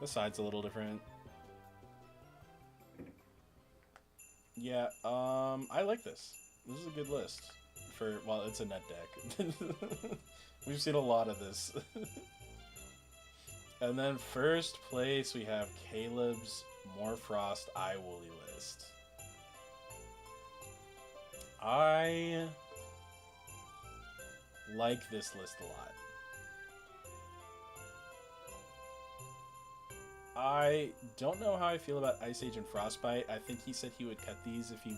The side's a little different. Yeah, I like this. This is a good list. for, well, it's a net deck. We've seen a lot of this. And then first place, we have Caleb's More Frost iWooly list. I like this list a lot. I don't know how I feel about Ice Age and Frostbite. I think he said he would cut these if he...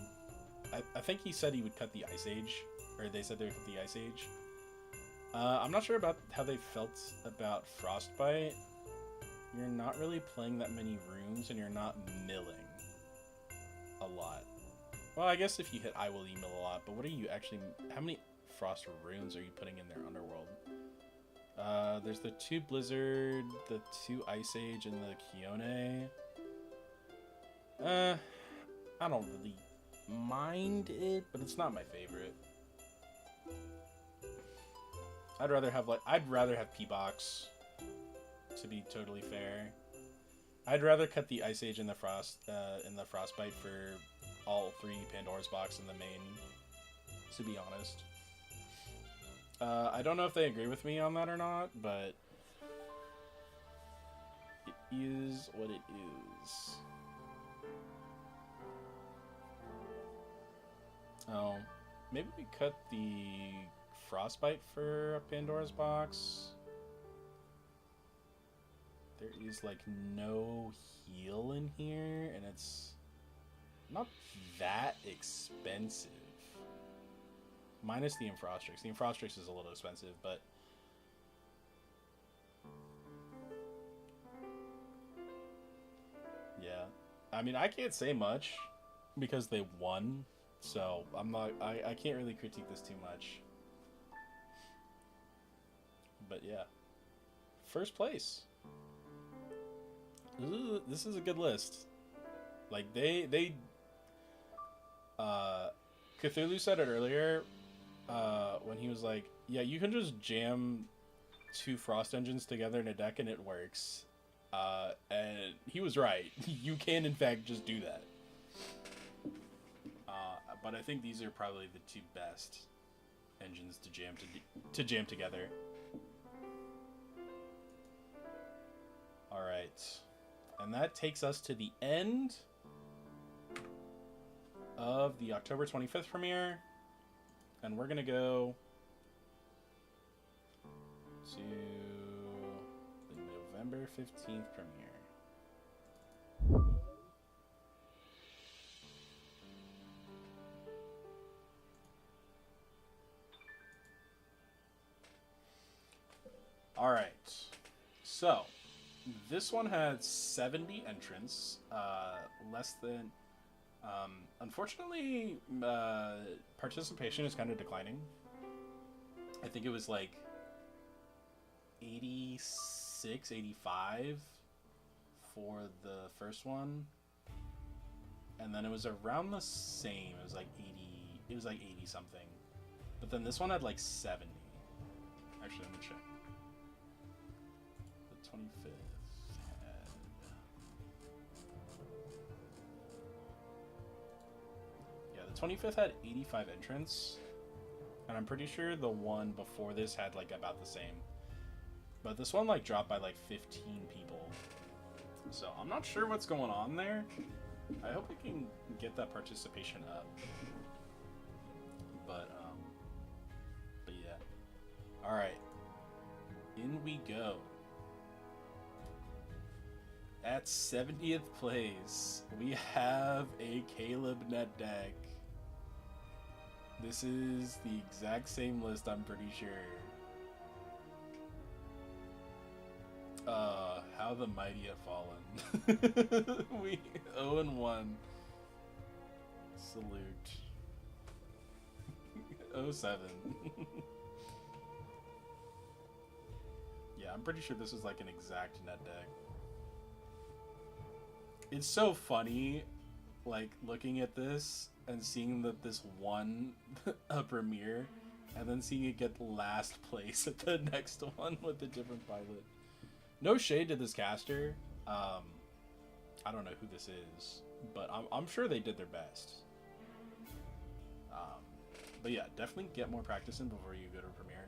I think he said he would cut the Ice Age. Or they said they would cut the Ice Age. I'm not sure about how they felt about Frostbite. You're not really playing that many runes, and you're not milling a lot. Well, I guess if you hit I will mill a lot, but what are you actually... How many Frost runes are you putting in their Underworld? There's the 2 Blizzard, the 2 Ice Age, and the Kione. I don't really mind it, but it's not my favorite. I'd rather have P-Box, to be totally fair. I'd rather cut the Ice Age and the Frostbite for all 3 Pandora's Box in the main, to be honest. I don't know if they agree with me on that or not, but it is what it is. Oh, maybe we cut the Frostbite for a Pandora's Box. There is like no heal in here, and it's not that expensive. Minus the Infrostrix. The Infrostrix is a little expensive, but yeah. I mean, I can't say much because they won, so I can't really critique this too much. But yeah. First place. This is a good list. Like Cthulhu said it earlier, when he was like, yeah, you can just jam 2 Frost engines together in a deck and it works. And he was right. You can, in fact, just do that. But I think these are probably the 2 best engines to jam together. Alright. And that takes us to the end of the October 25th premiere. And we're going to go to the November 15th premiere. All right. So, this one had 70 entrants, less than... unfortunately, participation is kind of declining. I think it was like 86, 85 for the first one. And then it was around the same. It was like 80 something. But then this one had like 70. Actually, let me check. The 25th had... Yeah, the 25th had 85 entrants. And I'm pretty sure the one before this had like about the same. But this one like dropped by like 15 people. So I'm not sure what's going on there. I hope we can get that participation up. But yeah. Alright. In we go. At 70th place, we have a Caleb net deck. This is the exact same list, I'm pretty sure. How the mighty have fallen. We 0-1. Salute. 07. Yeah, I'm pretty sure this is like an exact net deck. It's so funny, like, looking at this and seeing that this won a premiere, and then seeing it get last place at the next one with a different pilot. No shade to this caster. I don't know who this is, but I'm sure they did their best. But yeah, definitely get more practice in before you go to Premiere,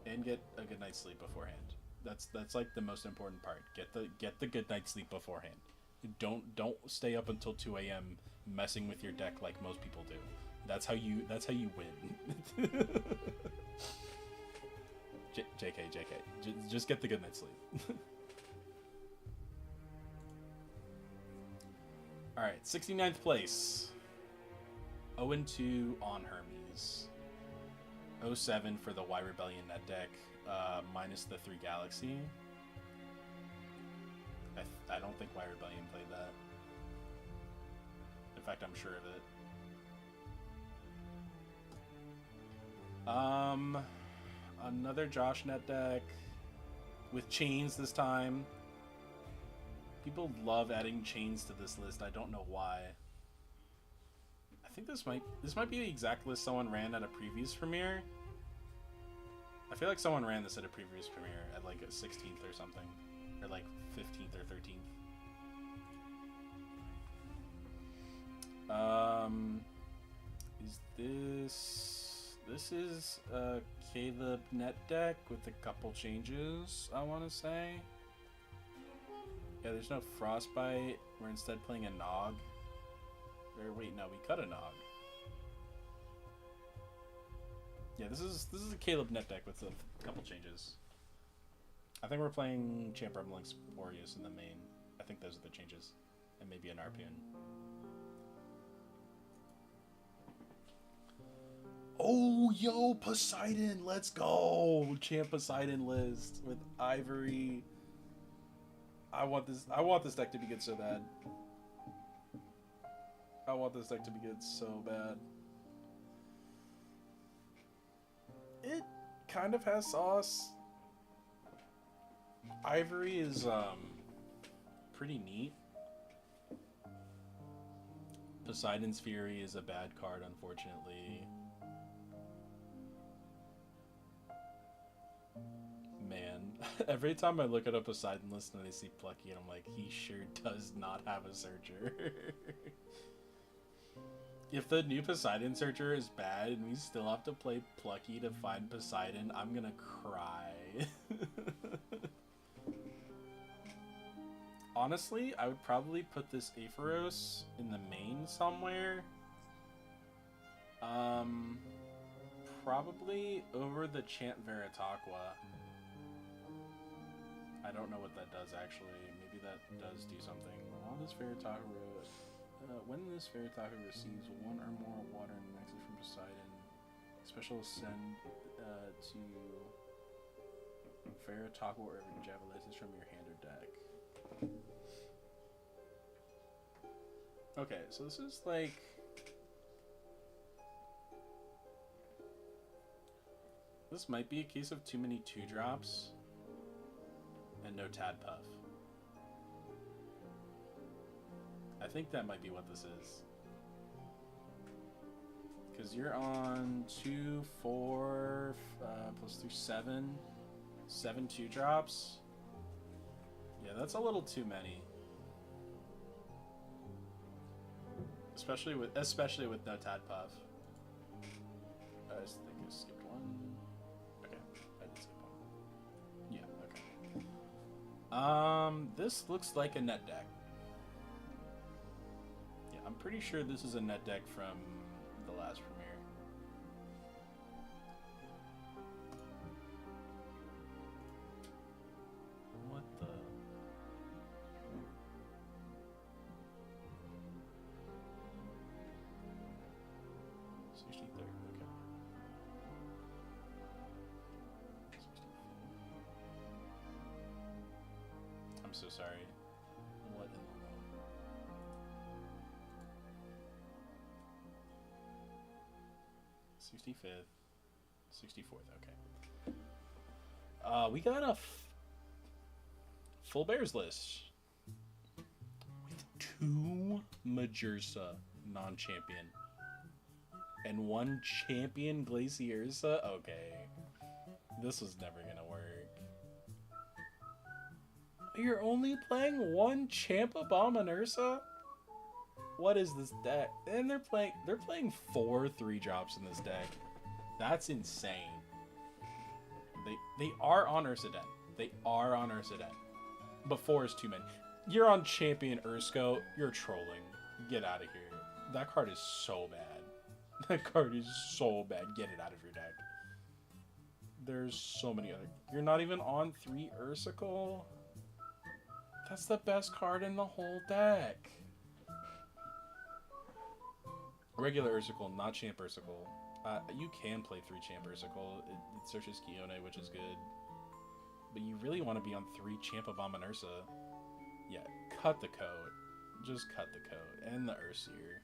and get a good night's sleep beforehand. That's like the most important part. Get the good night's sleep beforehand. Don't stay up until 2 a.m. messing with your deck like most people do. That's how you win. JK. Just get the good night's sleep. All right, 69th place. 0-2 on Hermes. 0-7 for the Y Rebellion net deck, minus the 3 Galaxy. I don't think Y Rebellion played that. In fact, I'm sure of it. Another Josh net deck with chains this time. People love adding chains to this list. I don't know why. I think this might be the exact list someone ran at a previous premiere. I feel like someone ran this at a previous premiere at like a 16th or something, or like 15th or 13th. This is a Caleb net deck with a couple changes, I want to say. Yeah, there's no Frostbite. We're instead playing a Nog. Or wait, no, we cut a Nog. Yeah, this is a Caleb net deck with a couple changes. I think we're playing Champ Rumblings Boreas in the main. I think those are the changes. And maybe an Arpune. Oh, yo, Poseidon, let's go! Champ Poseidon list with Ivory. I want this deck to be good so bad. I want this deck to be good so bad. It kind of has sauce. Ivory is pretty neat. Poseidon's Fury is a bad card, unfortunately. Man, every time I look at a Poseidon list and I see Plucky, and I'm like, he sure does not have a searcher. If the new Poseidon searcher is bad and we still have to play Plucky to find Poseidon, I'm gonna cry. Honestly, I would probably put this Aepharos in the main somewhere. Probably over the Chant Veritaqua. I don't know what that does actually. Maybe that does do something. While this Veritaqua, when this Veritaqua receives one or more water and maxes from Poseidon, special send to Veritaqua or Javelitis from your hand or deck. Okay, so this is like... This might be a case of too many 2-drops and no Tadpuff. I think that might be what this is. Because you're on 2, 4, plus 3, 7. 7 2-drops. Yeah, that's a little too many. Especially with no Tadpuff. I just think I skipped one. Okay, I did skip one. Yeah, okay. This looks like a net deck. Yeah, I'm pretty sure this is a net deck from the last premiere. What the? 63rd, okay. 64. I'm so sorry. What in the world? 65th. 64th, okay. We got a full Bears list. With 2 Majersa non-champion. And 1 champion Glaciersa? Okay. This was never gonna work. You're only playing 1 Champ Abominursa? What is this deck? And they're playing 4 3-drops in this deck. That's insane. They are on Ursaden. They are on Ursaden. But 4 is too many. You're on Champion Ursko. You're trolling. Get out of here. That card is so bad. That card is so bad. Get it out of your deck. There's so many other... You're not even on 3 Ursicle? That's the best card in the whole deck. Regular Ursicle, not Champ Ursicle. You can play 3 Champ Ursicle. It searches Kione, which is good. But you really want to be on 3 Champ Abominursa. Yeah, cut the code. Just cut the code. And the Ursier.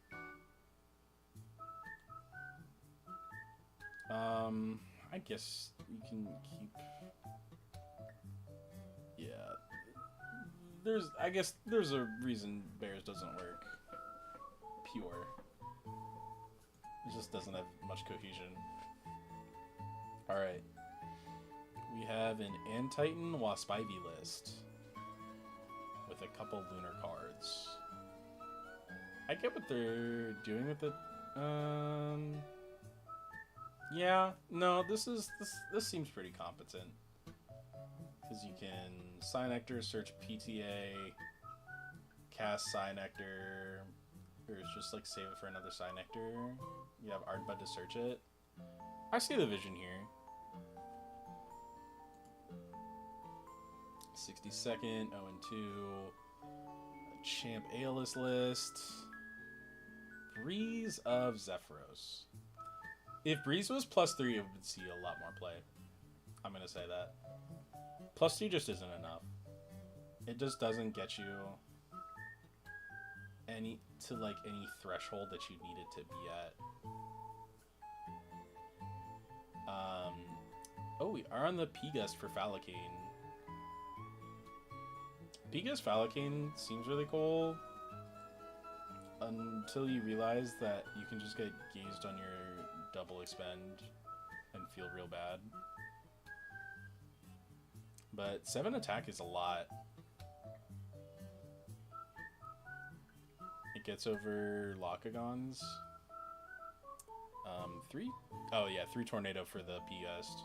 I guess you can keep... Yeah. I guess there's a reason Bears doesn't work. Pure. It just doesn't have much cohesion. Alright. We have an Antitan Wasp Ivy list. With a couple lunar cards. I get what they're doing with it. Yeah, no, this seems pretty competent. Because you can Psynectar, search PTA, cast Psynectar, or just like save it for another Psynectar. You have Ardbud to search it. I see the vision here. 62nd, 0-2, a Champ Aeolus list, Breeze of Zephyros. If Breeze was +3, it would see a lot more play. I'm gonna say that. +2 just isn't enough. It just doesn't get you any threshold that you need it to be at. Oh, we are on the P-Gust for Falacane. P-Gust Falacane seems really cool until you realize that you can just get gazed on your double expend and feel real bad. But 7 attack is a lot. It gets over Lokagons. 3? Oh yeah, 3 Tornado for the P-Gust.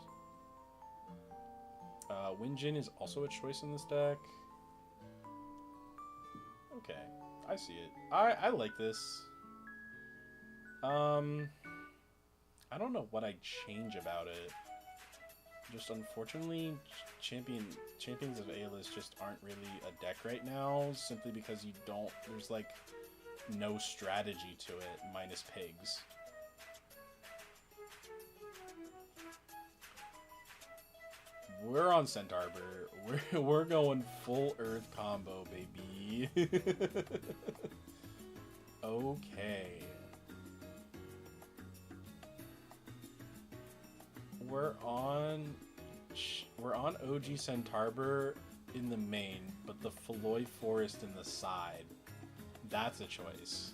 Windjin is also a choice in this deck. Okay, I see it. I like this. I don't know what I'd change about it. Just unfortunately, Champions of Aeolus just aren't really a deck right now, simply because there's like no strategy to it, minus pigs. We're on Centaurber. We're going full Earth combo, baby. Okay. We're on OG Centaurber in the main, but the Feloy Forest in the side. That's a choice.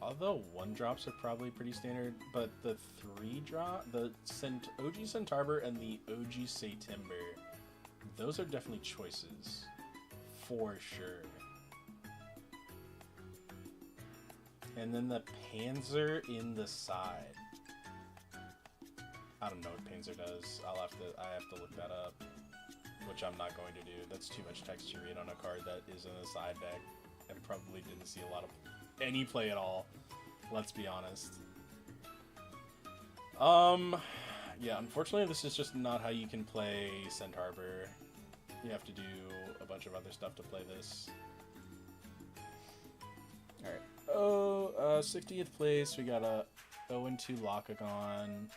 Although 1-drops are probably pretty standard, but the 3-drop, the OG Centaurber and the OG Satimber, those are definitely choices. For sure. And then the Panzer in the side. I don't know what Panzer does. I have to look that up. Which I'm not going to do. That's too much text to read on a card that is in a side deck. And probably didn't see a lot of any play at all. Let's be honest. Yeah, unfortunately this is just not how you can play Centaurber. You have to do a bunch of other stuff to play this. Alright. 60th place, we got a 0-2 Lokagon.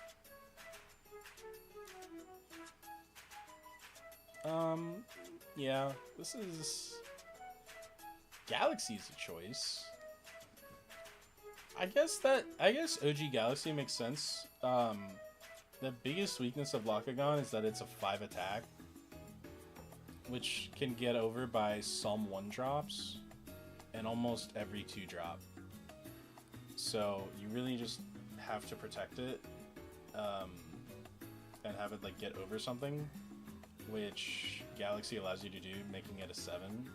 Yeah, this is... Galaxy's a choice. I guess OG Galaxy makes sense. The biggest weakness of Lokagon is that it's a 5 attack, which can get over by some 1-drops and almost every 2-drop. So you really just have to protect it and have it like get over something, which Galaxy allows you to do, making it a 7.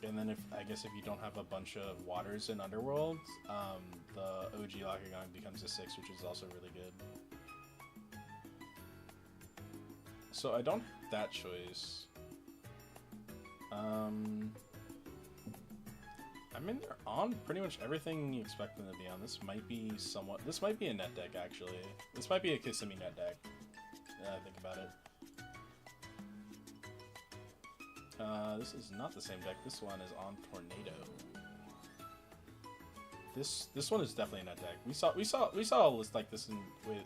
And then I guess if you don't have a bunch of waters in Underworld, the OG Lockagon becomes a 6, which is also really good. So I don't have that choice. I mean, they're on pretty much everything you expect them to be on. This might be this might be a net deck, actually. This might be a Kissimmee net deck, now that I think about it. This is not the same deck. This one is on Tornado. This one is definitely a net deck. We saw a list like this with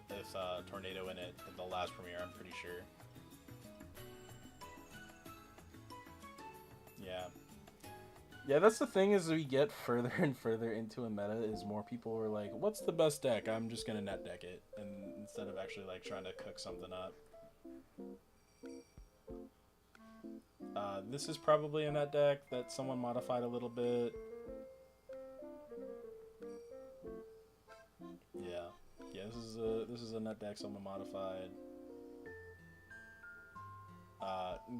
Tornado in it in the last premiere, I'm pretty sure. Yeah. Yeah, that's the thing, is we get further and further into a meta, is more people are like, what's the best deck? I'm just gonna net deck it, and instead of actually like trying to cook something up. This is probably a net deck that someone modified a little bit. Yeah. Yeah, this is a net deck someone modified.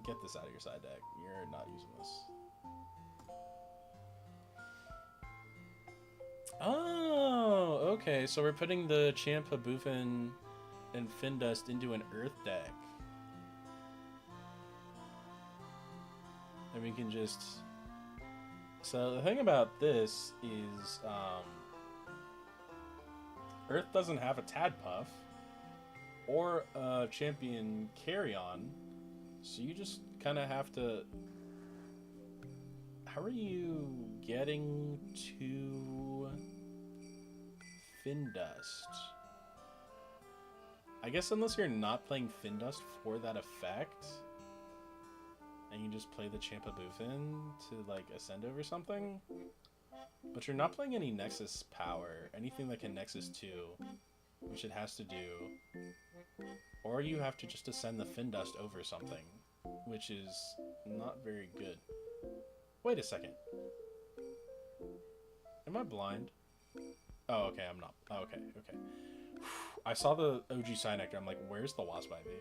Get this out of your side deck. You're not using this. Oh, okay. So we're putting the Champa, Boofin, and Findust into an Earth deck. And we can just... So the thing about this is, Earth doesn't have a Tadpuff or a Champion Carry-On, so you just kind of have to... How are you getting to Findust? I guess unless you're not playing Findust for that effect, and you just play the Champa Boofin to like ascend over something, but you're not playing any Nexus power, anything that can Nexus 2, which it has to do, or you have to just ascend the Findust over something, which is not very good. Wait a second. Am I blind? Oh, okay, I'm not. Oh, okay, okay. I saw the OG Psynectar. I'm like, where's the Wasp Ivy?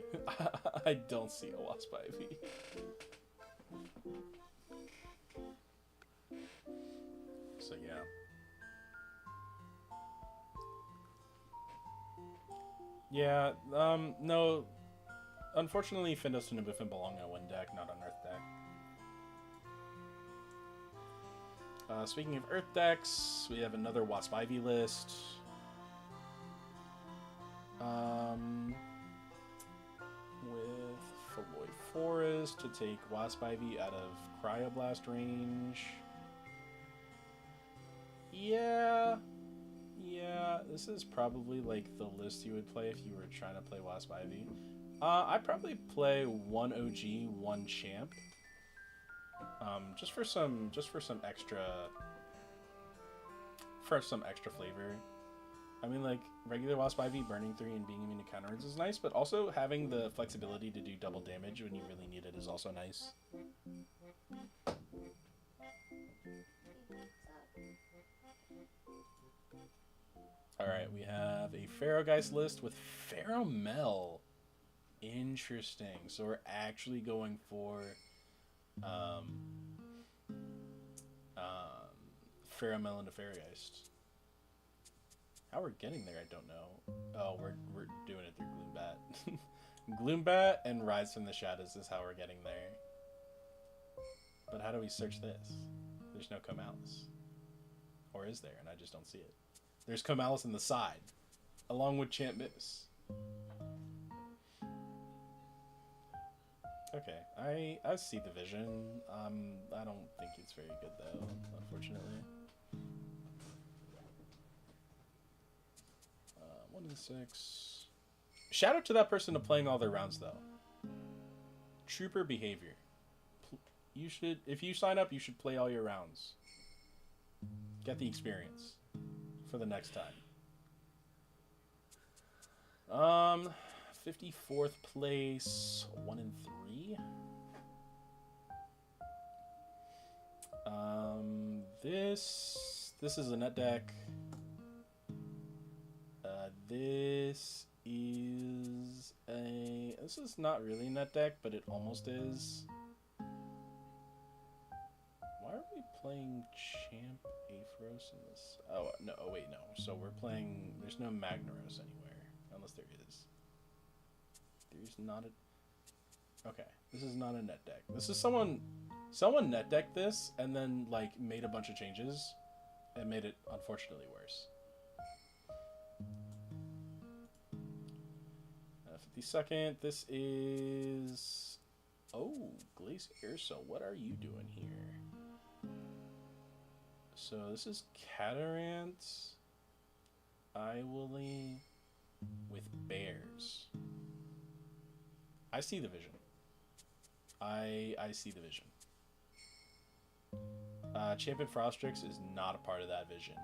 I don't see a Wasp Ivy. So, yeah. Yeah, no. Unfortunately, Findust and Boofin belong on one deck, not on Earth deck. Speaking of Earth decks, we have another Wasp Ivy list. With Feloy Forest to take Wasp Ivy out of Cryoblast range. Yeah, this is probably like the list you would play if you were trying to play Wasp Ivy. I'd probably play one OG, one champ. Just for some extra flavor. I mean, like, regular Wasp Ivy, burning 3 and being immune to counterarms is nice, but also having the flexibility to do double damage when you really need it is also nice. Alright, we have a Pharaohgeist list with Pheromel. Interesting. So we're actually going for Pheromel into Pharaohgeist. How we're getting there, I don't know. Oh, we're doing it through Gloombat. Gloombat and Rise from the Shadows is how we're getting there. But how do we search this? There's no Comalis. Or is there? And I just don't see it. There's Comalis in the side, along with Champ Miss. Okay, I see the vision. I don't think it's very good though, unfortunately. 1 and 6. Shout out to that person to playing all their rounds though. Trooper behavior. You should, if you sign up, you should play all your rounds. Get the experience for the next time. 54th place, 1 and 3. This is a net deck. This is not really a net deck, but it almost is. Why are playing Champ Aphros in this. Oh no! Oh wait, no. So we're playing. There's no Magnaros anywhere, unless there is. There's not a. Okay, this is not a net deck. This is someone net decked this and then like made a bunch of changes and made it unfortunately worse. 52nd. This is. Oh, Glacier. So what are you doing here? So this is Catarant, Iwilly with bears. I see the vision. I see the vision. Champion Frostrix is not a part of that vision.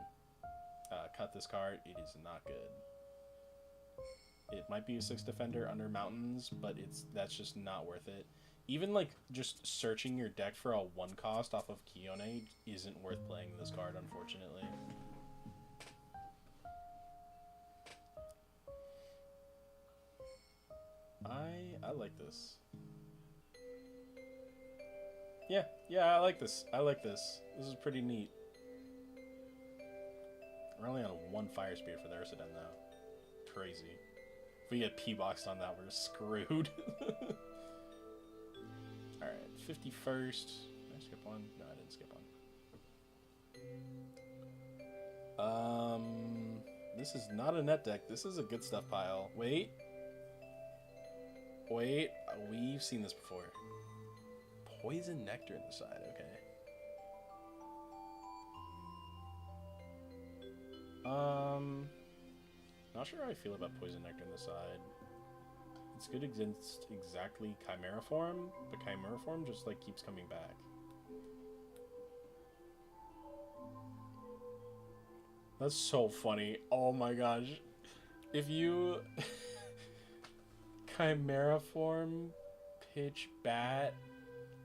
Cut this card. It is not good. It might be a 6 defender under mountains, but that's just not worth it. Even like just searching your deck for a 1 cost off of Kione isn't worth playing this card, unfortunately. I like this. Yeah, I like this. This is pretty neat. We're only on 1 fire speed for the Ursidon though. Crazy. If we get P-boxed on that, we're screwed. Alright, 51st. Did I skip one? No, I didn't skip one. This is not a net deck. This is a good stuff pile. Wait, we've seen this before. Poison Nectar in the side, okay. Not sure how I feel about Poison Nectar in the side. It's good against exactly Chimera form, but Chimera form just like keeps coming back. That's so funny. Oh my gosh. If you Chimera form, pitch bat,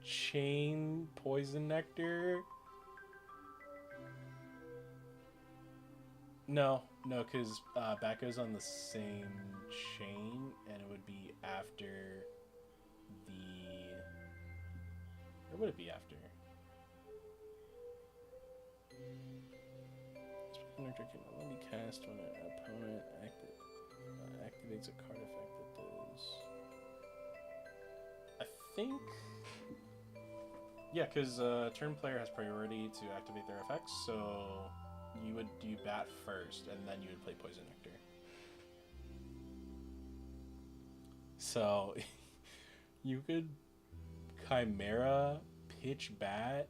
chain, Poison Nectar. No, because bat goes on the same chain, and it would be after the. Or would it be after? Spectral Nectar can only be cast when an opponent activates a card effect that does. I think. Yeah, because turn player has priority to activate their effects, so you would do bat first, and then you would play Poison Nectar. So, you could Chimera, pitch bat,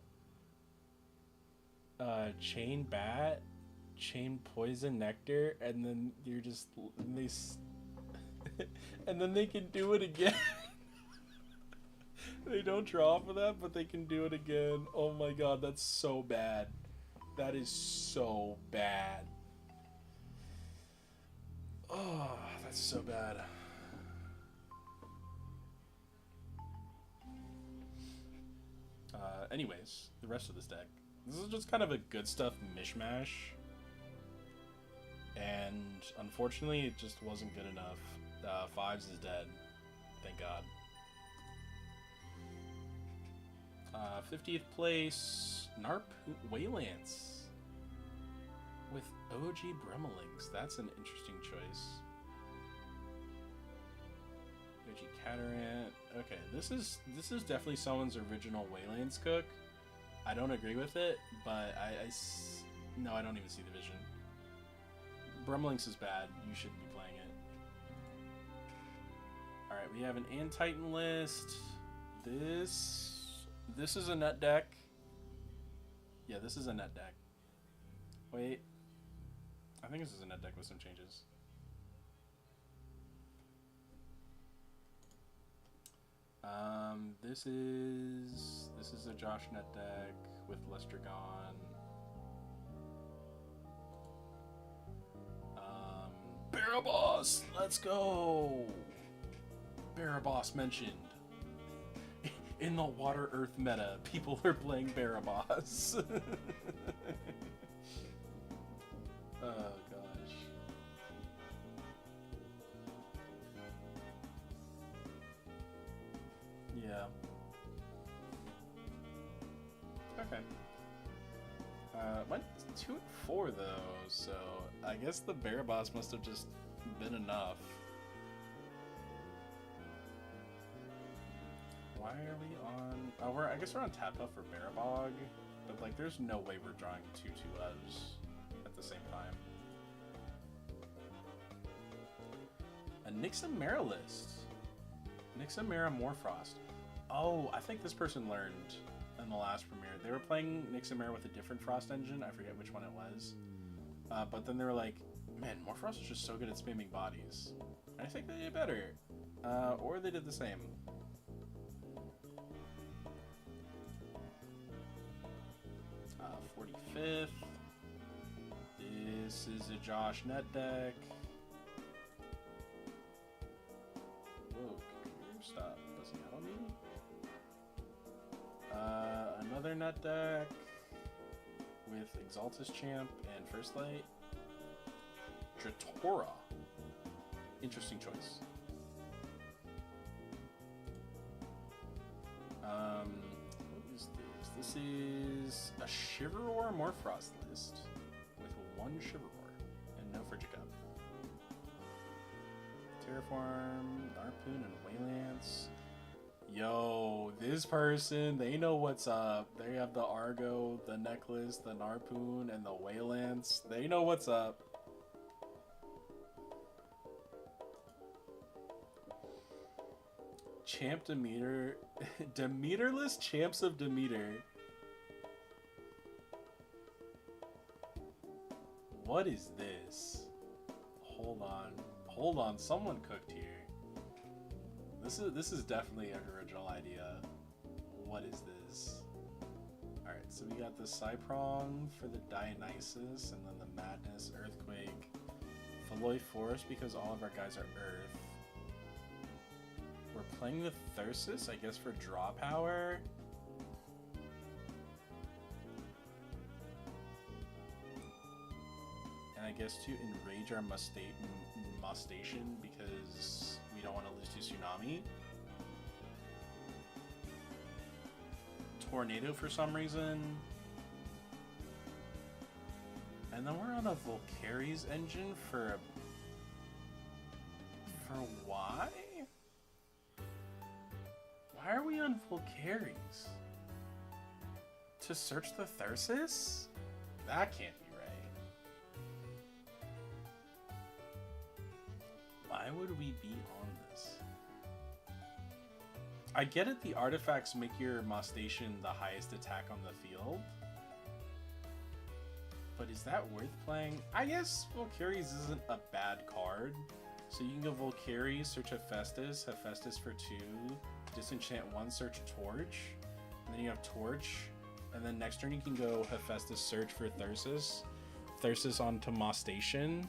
chain bat, chain Poison Nectar, and then you're just and then they can do it again. They don't draw for that, but they can do it again. Oh my god, that's so bad. That is so bad. Oh, that's so bad. Anyways, the rest of this deck. This is just kind of a good stuff mishmash. And unfortunately, it just wasn't good enough. Fives is dead. Thank God. 50th place, Narp Waylance with OG Bremelings. That's an interesting choice. OG Catarant. Okay, this is definitely someone's original Waylance cook. I don't agree with it, but no, I don't even see the vision. Bremelings is bad. You shouldn't be playing it. All right, we have an Antitan list. This is a net deck. Yeah, this is a net deck. Wait. I think this is a net deck with some changes. This is a Josh net deck with Lester gone. Baraboss! Let's go! Baraboss mentioned. In the Water Earth meta, people are playing Baraboss. Oh gosh. Yeah. Okay. Went 2-4 though, so I guess the bear boss must have just been enough. Why are we on? Oh, I guess we're on tap up for Barabog, but like, there's no way we're drawing 2/2s at the same time. A Nixamera list. Nixamera Morfrost. Oh, I think this person learned in the last premiere. They were playing Nixamera with a different Frost engine. I forget which one it was. But then they were like, man, Morfrost is just so good at spamming bodies. And I think they did better. Or they did the same. 45th. This is a Josh net deck. Whoa, computer, stop buzzing out on me. Another net deck with Exaltus Champ and First Light. Dratora. Interesting choice. What is this? This is a Shiveror Morfrost list with one Shiveror and no Frigicup. Terraform, Harpoon, and Waylance. Yo, this person, they know what's up. They have the Argo, the necklace, the Harpoon, and the Waylance. They know what's up. Champ Demeter. Demeterless Champs of Demeter. What is this? Hold on. Hold on. Someone cooked here. This is definitely an original idea. What is this? Alright, so we got the Cyprong for the Dionysus, and then the Madness, Earthquake, Feloy Forest because all of our guys are Earth. We're playing the Thyrsus, I guess, for draw power. And I guess to enrage our Mustation because we don't want to lose to Tsunami. Tornado for some reason. And then we're on a Volcaries engine for why? Why are we on Volcaries? To search the Thyrsus? That can't be right. Why would we be on this? I get it, the artifacts make your Mustation the highest attack on the field. But is that worth playing? I guess Volcaries isn't a bad card. So you can go Volcaries, search Hephaestus for 2, disenchant 1, search Torch, and then you have Torch, and then next turn you can go Hephaestus, search for Thyrsus. Thyrsus onto Mustation.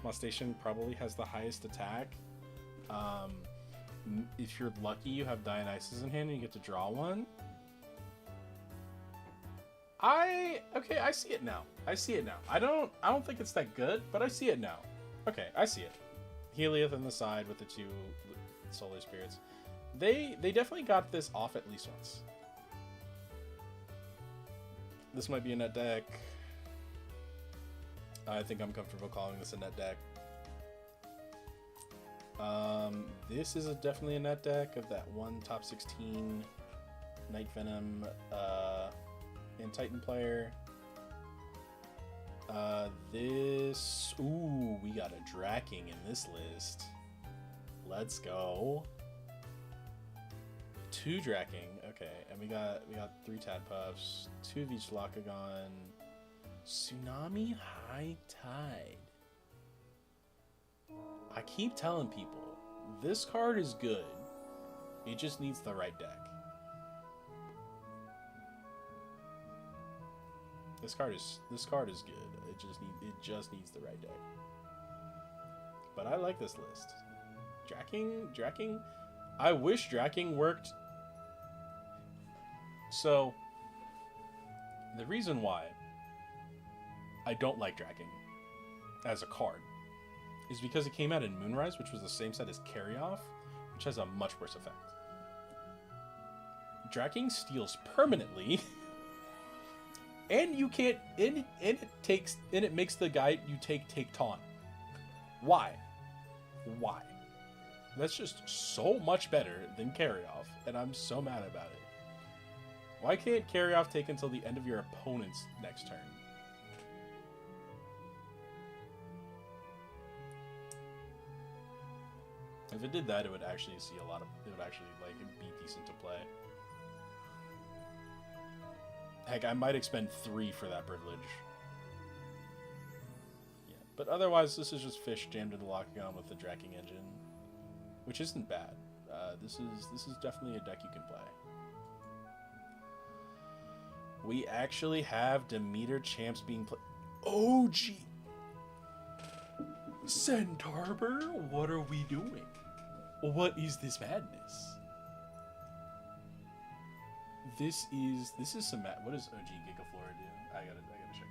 Mustation probably has the highest attack. If you're lucky, you have Dionysus in hand and you get to draw one. Okay, I see it now. I see it now. I don't think it's that good, but I see it now. Okay, I see it. Helios on the side with the 2 Solar Spirits. They definitely got this off at least once. This might be a net deck. I think I'm comfortable calling this a net deck. This is definitely a net deck of that one top 16 Night Venom and Titan player. We got a Draking in this list. Let's go. 2 Draking, okay, and we got 3 Tadpuffs, 2 Vichlakagon, Tsunami High Tide. I keep telling people, this card is good. It just needs the right deck. This card is good. It just needs the right deck. But I like this list. Draking. I wish Draking worked. So the reason why I don't like Draking as a card is because it came out in Moonrise, which was the same set as Carry Off, which has a much worse effect. Draking steals permanently And you can't, and it makes the guy you take taunt. Why? Why? That's just so much better than carry off, and I'm so mad about it. Why can't carry off take until the end of your opponent's next turn? If it did that, it would actually see a lot of, it would actually like be decent to play. Heck, I might expend 3 for that privilege. Yeah, but otherwise, this is just fish jammed into the Locagon with the Dracking Engine, which isn't bad. This is definitely a deck you can play. We actually have Demeter champs being played. Oh, gee. Centaur, what are we doing? What is this madness? This is some mad. What does OG Gigaflora do? I gotta check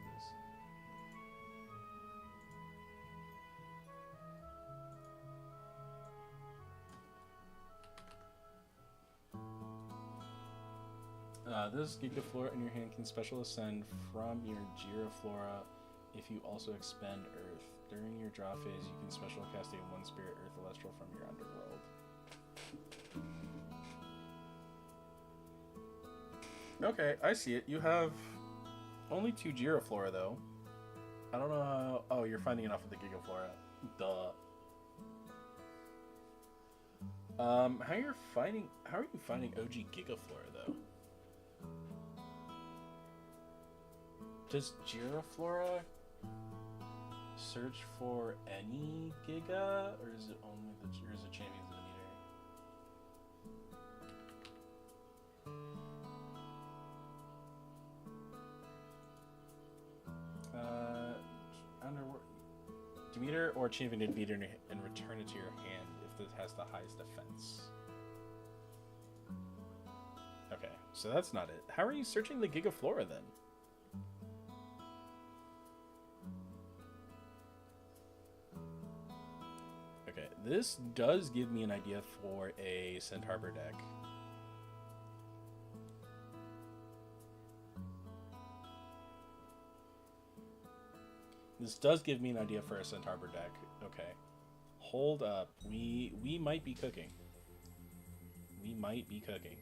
this. This Gigaflora in your hand can special ascend from your Giraflora if you also expend Earth. During your draw phase, you can special cast a 1-spirit Earth Celestial from your Underworld. Okay, I see it. You have only 2 Giraflora, though. I don't know how... Oh, you're finding it off of the Gigaflora. Duh. How are you finding OG Gigaflora, though? Does Giraflora search for any Giga, or is it only the Champions of the Meter? Demeter or Champion Demeter and return it to your hand if it has the highest defense. Okay, so that's not it. How are you searching the Gigaflora then? Okay, this does give me an idea for a Centaur deck. This does give me an idea for a Centaur deck. Okay. Hold up. We might be cooking. We might be cooking.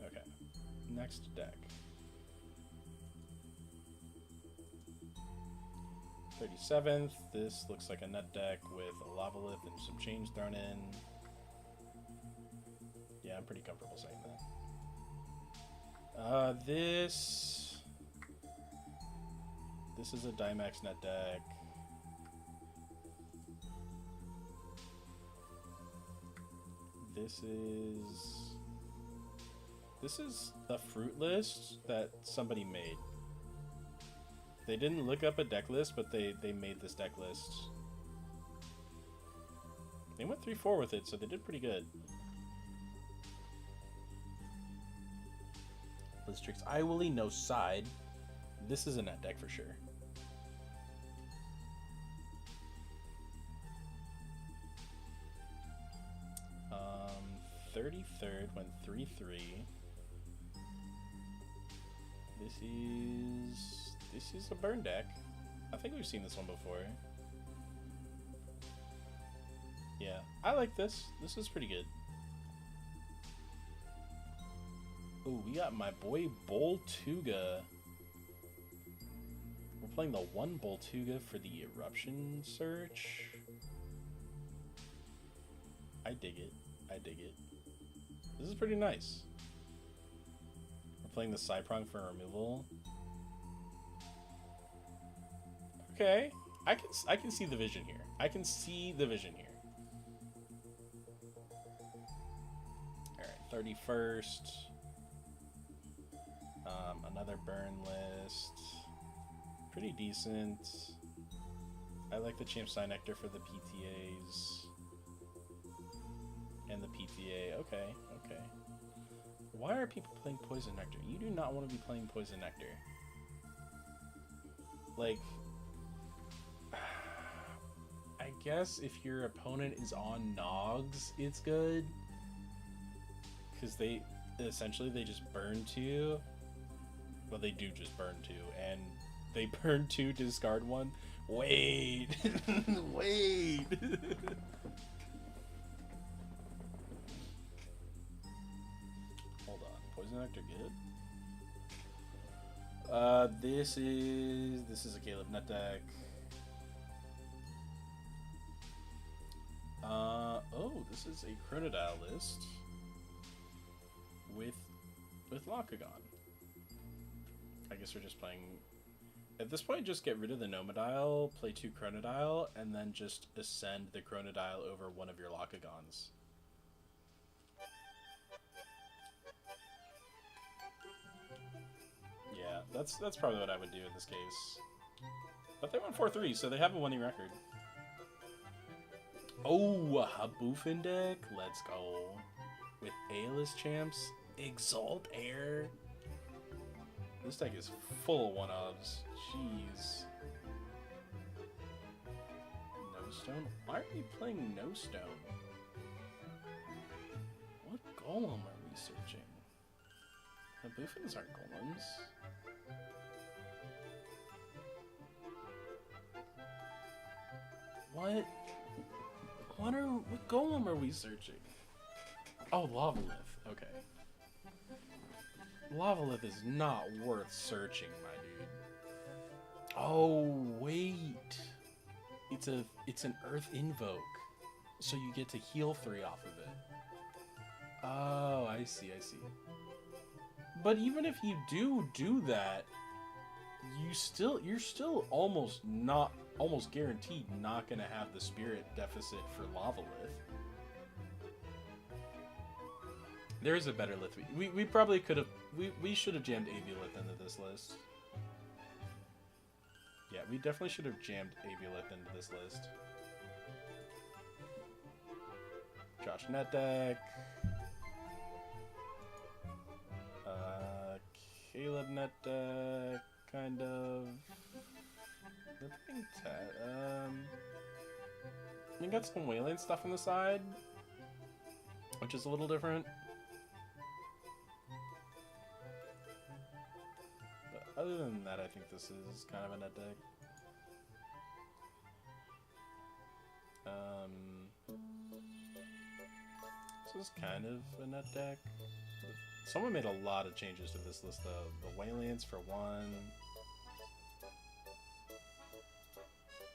Okay. Next deck. 37th. This looks like a nut deck with a Lavalith and some change thrown in. Yeah, I'm pretty comfortable saying that. This is a Dimax net deck. This is a fruit list that somebody made. They didn't look up a deck list, but they made this deck list. They went 3-4 with it, so they did pretty good. Blitztrix, Iwilly, no side. This is a net deck for sure. Um, 33rd went 3-3. This is a burn deck. I think we've seen this one before. Yeah, I like this. This is pretty good. Ooh, we got my boy Boltuga. We're playing the 1 Boltuga for the Eruption Search. I dig it. I dig it. This is pretty nice. We're playing the Cyprong for removal. Okay. I can see the vision here. I can see the vision here. Alright, 31st. Another burn list. Pretty decent. I like the Champ Sign Nectar for the PTAs. And the PTA. Okay, okay. Why are people playing Poison Nectar? You do not want to be playing Poison Nectar. Like, I guess if your opponent is on Nogs, it's good. Because they just burn 2. Well, they do just burn 2, and they burn 2, discard 1. Wait! Wait! Hold on. Poison Nectar good? This is a Caleb Net deck. Oh, this is a Chronodile list with Lakagon. I guess we're just playing... At this point, just get rid of the Nomodile, play 2 Chronodile, and then just ascend the Chronodile over one of your Lakagons. Yeah, that's probably what I would do in this case. But they won 4-3, so they have a winning record. Oh, a Haboofin deck? Let's go. With Aeolus champs, Exalt Air. This deck is full of one-ofs. Jeez. No Stone? Why are we playing No Stone? What golem are we searching? Haboofins aren't golems. What? What golem are we searching? Oh, Lavalith. Okay. Lavalith is not worth searching, my dude. Oh, wait. It's an Earth Invoke. So you get to heal 3 off of it. Oh, I see. But even if you do that, you're still almost guaranteed not gonna have the spirit deficit for Lavalith. There is a better list. We probably could have... We should have jammed Aviolith into this list. Yeah, we definitely should have jammed Aviolith into this list. Josh Net deck. Caleb Net deck, kind of. We got some Wayland stuff on the side, which is a little different. But other than that, I think this is kind of a net deck. This is kind of a net deck. Someone made a lot of changes to this list, though. The Waylands for 1.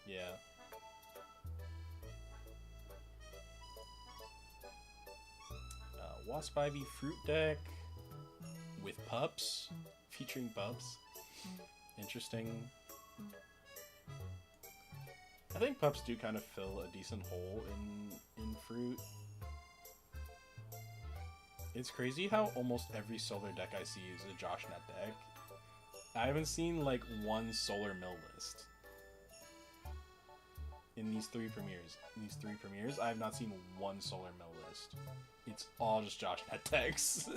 Yeah. Wasp Ivy Fruit deck with pups, featuring pups. Interesting. I think pups do kind of fill a decent hole in fruit. It's crazy how almost every solar deck I see is a Josh Net deck. I haven't seen like one solar mill list in these 3 premieres. I have not seen one solar mill list. It's all just Josh Net decks.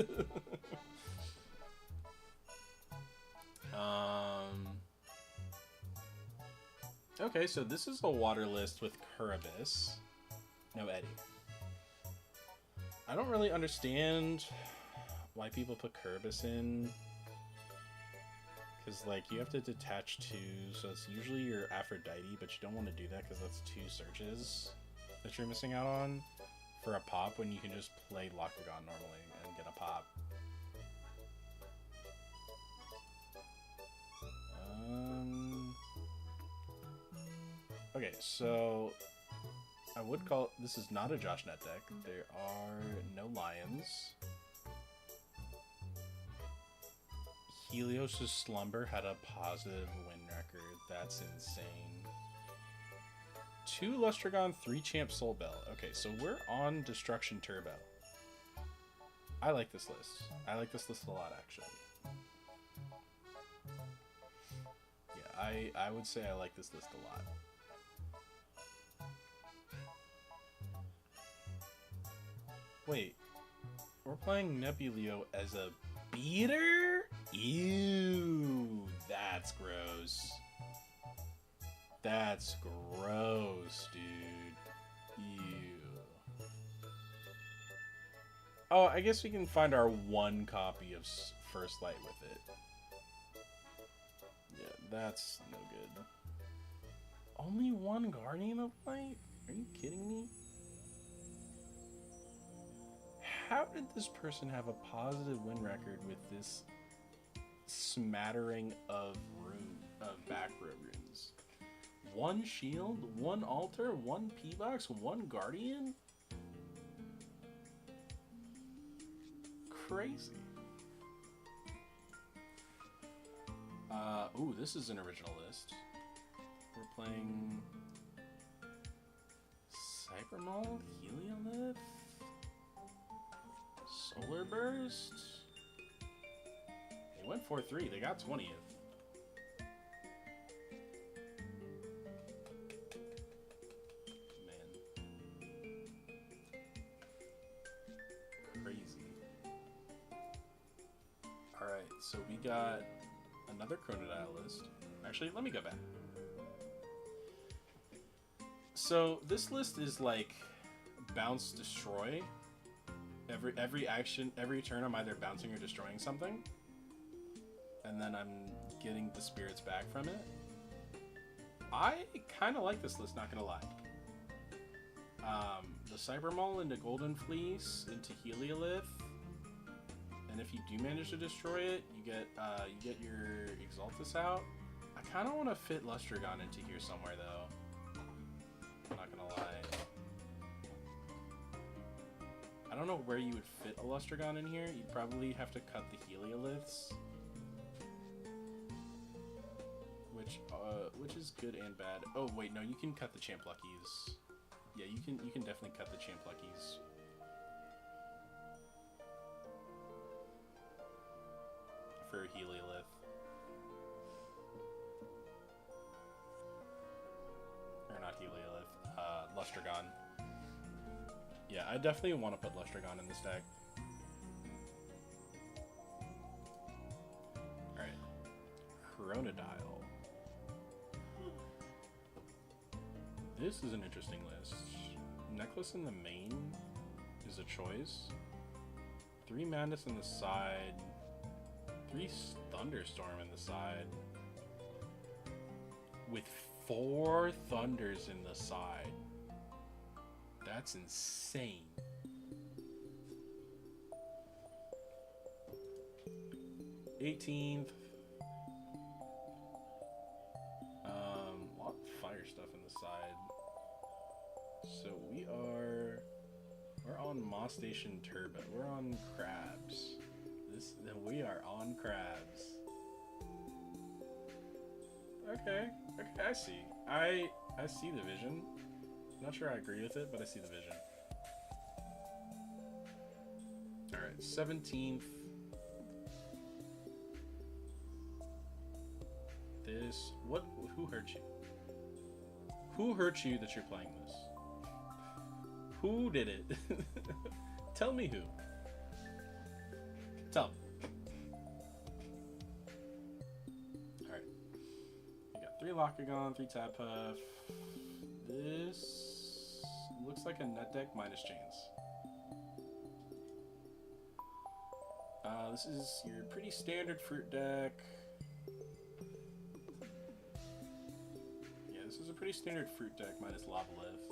Okay, so this is a water list with Kuribis. No Eddie. I don't really understand why people put Kuribis in. Because, like, you have to detach 2, so it's usually your Aphrodite, but you don't want to do that because that's 2 searches that you're missing out on for a pop when you can just play Lakagon normally and get a pop. Okay, so I would call this is not a Josh Net deck. There are no lions. Helios' Slumber had a positive win record. That's insane. 2 Lustragon, 3 Champ Soul Bell. Okay, so we're on Destruction Turbo. I like this list. I like this list a lot, actually. Yeah, I would say I like this list a lot. Wait, we're playing Nebuleo as a beater? Ew, that's gross. That's gross, dude. Oh, I guess we can find our one copy of First Light with it. Yeah, that's no good. Only one Guardian of Light? Are you kidding me? How did this person have a positive win record with this smattering of back row runes? One shield, one altar, one P-box, one guardian? Crazy. Ooh, this is an original list. We're playing Cybermall, Heliolith, Solar Burst. They went 4-3. They got 20th. So we got another Chronodile list. Actually, let me go back. So this list is like bounce, destroy. Every action, every turn, I'm either bouncing or destroying something, and then I'm getting the spirits back from it. I kind of like this list, not gonna lie. The Cybermall into Golden Fleece into Heliolith. And if you do manage to destroy it, you get your Exaltus out. I kind of want to fit Lustragon into here somewhere, though. I'm not gonna lie. I don't know where you would fit a Lustragon in here. You'd probably have to cut the Helioliths, which is good and bad. Oh wait, no, you can cut the Champ Luckies. Yeah, you can definitely cut the Champ Luckies. For Heliolith. Or not Heliolith, Lustragon. Yeah, I definitely want to put Lustragon in this deck. Alright. Chronodile. This is an interesting list. Necklace in the main is a choice. 3 Madness in the side. 3 Thunderstorm in the side. With 4 Thunders in the side. That's insane. $18th. A lot of fire stuff in the side. So we're on Moss Station Turbo. We're on Crabs. We are on Crabs. Okay, I see. I see the vision. Not sure I agree with it, but I see the vision. Alright, 17th. Who hurt you? Who hurt you that you're playing this? Who did it? Tell me who. Tell me. Alright. You got 3 Lockagon, 3 Tap Puff. This looks like a net deck minus chains. This is your pretty standard fruit deck. Yeah, this is a pretty standard fruit deck minus Lavalith.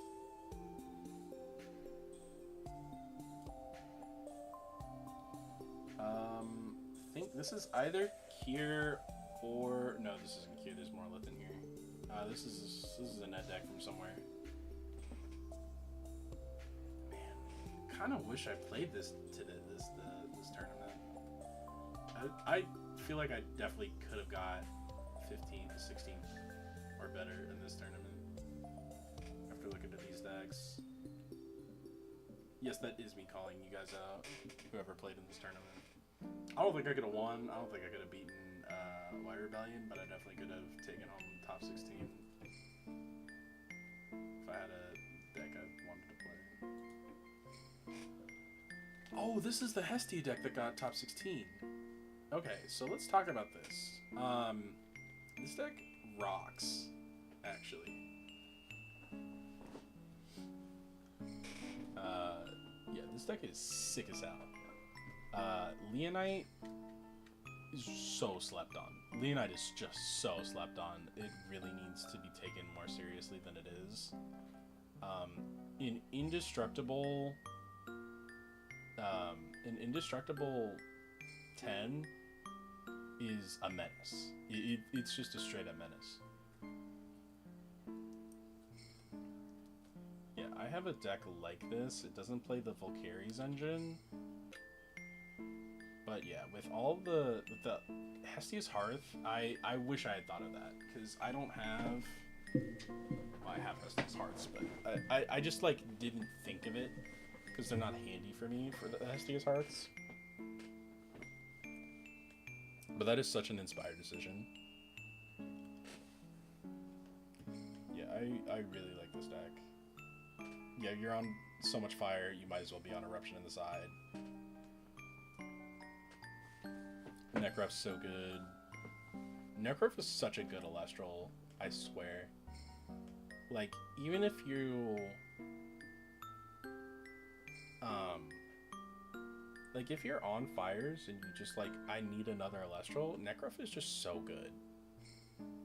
I think this is either Cure or no, this isn't Cure. There's more Lith in here. This is a net deck from somewhere. Man, kind of wish I played this tournament. I feel like I definitely could have got 15 to 16 or better in this tournament after looking at these decks. Yes, that is me calling you guys out, whoever played in this tournament. I don't think I could have won. I don't think I could have beaten White Rebellion, but I definitely could have taken home top 16 if I had a deck I wanted to play. Oh, this is the Hestia deck that got top 16. Okay, so let's talk about this. This deck rocks, actually. Yeah, This deck is sick as hell. Leonite is so slept on. Leonite is just so slept on. It really needs to be taken more seriously than it is. An indestructible 10 is a menace. It's just a straight up menace. Yeah, I have a deck like this. It doesn't play the Valkyrie's engine. But yeah, with all the Hestia's Hearth, I wish I had thought of that, because I don't have... Well, I have Hestia's Hearths, but I just, like, didn't think of it, because they're not handy for me for the Hestia's Hearths. But that is such an inspired decision. Yeah, I really like this deck. Yeah, you're on so much fire, you might as well be on Eruption in the side. Necrof's so good. Necrof is such a good Alestral, I swear. Like, even if you... like, if you're on fires and you just, like, I need another Alestral, Necrof is just so good.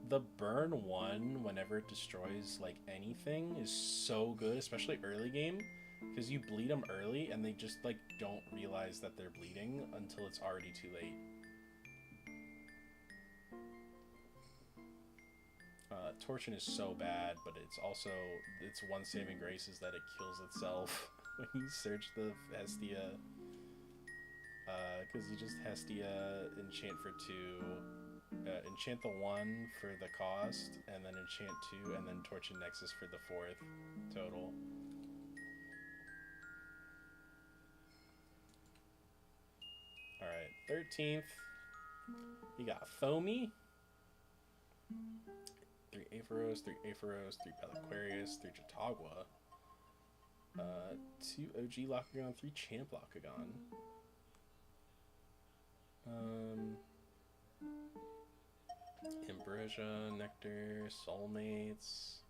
The burn 1, whenever it destroys, like, anything, is so good, especially early game, because you bleed them early and they just, like, don't realize that they're bleeding until it's already too late. Torsion is so bad, but it's also, its one saving grace is that it kills itself when you search the Hestia. Because you just Hestia, enchant for 2, enchant the 1 for the cost, and then enchant 2, and then Torch and Nexus for the 4th total. Alright, 13th, you got Foamy. 3 Aepharos, 3 Aepharos, 3 Peliquarius, 3 Chautauqua, 2 OG Locagon, 3 Champ Locagon. Ambrosia, Nectar, Soulmates.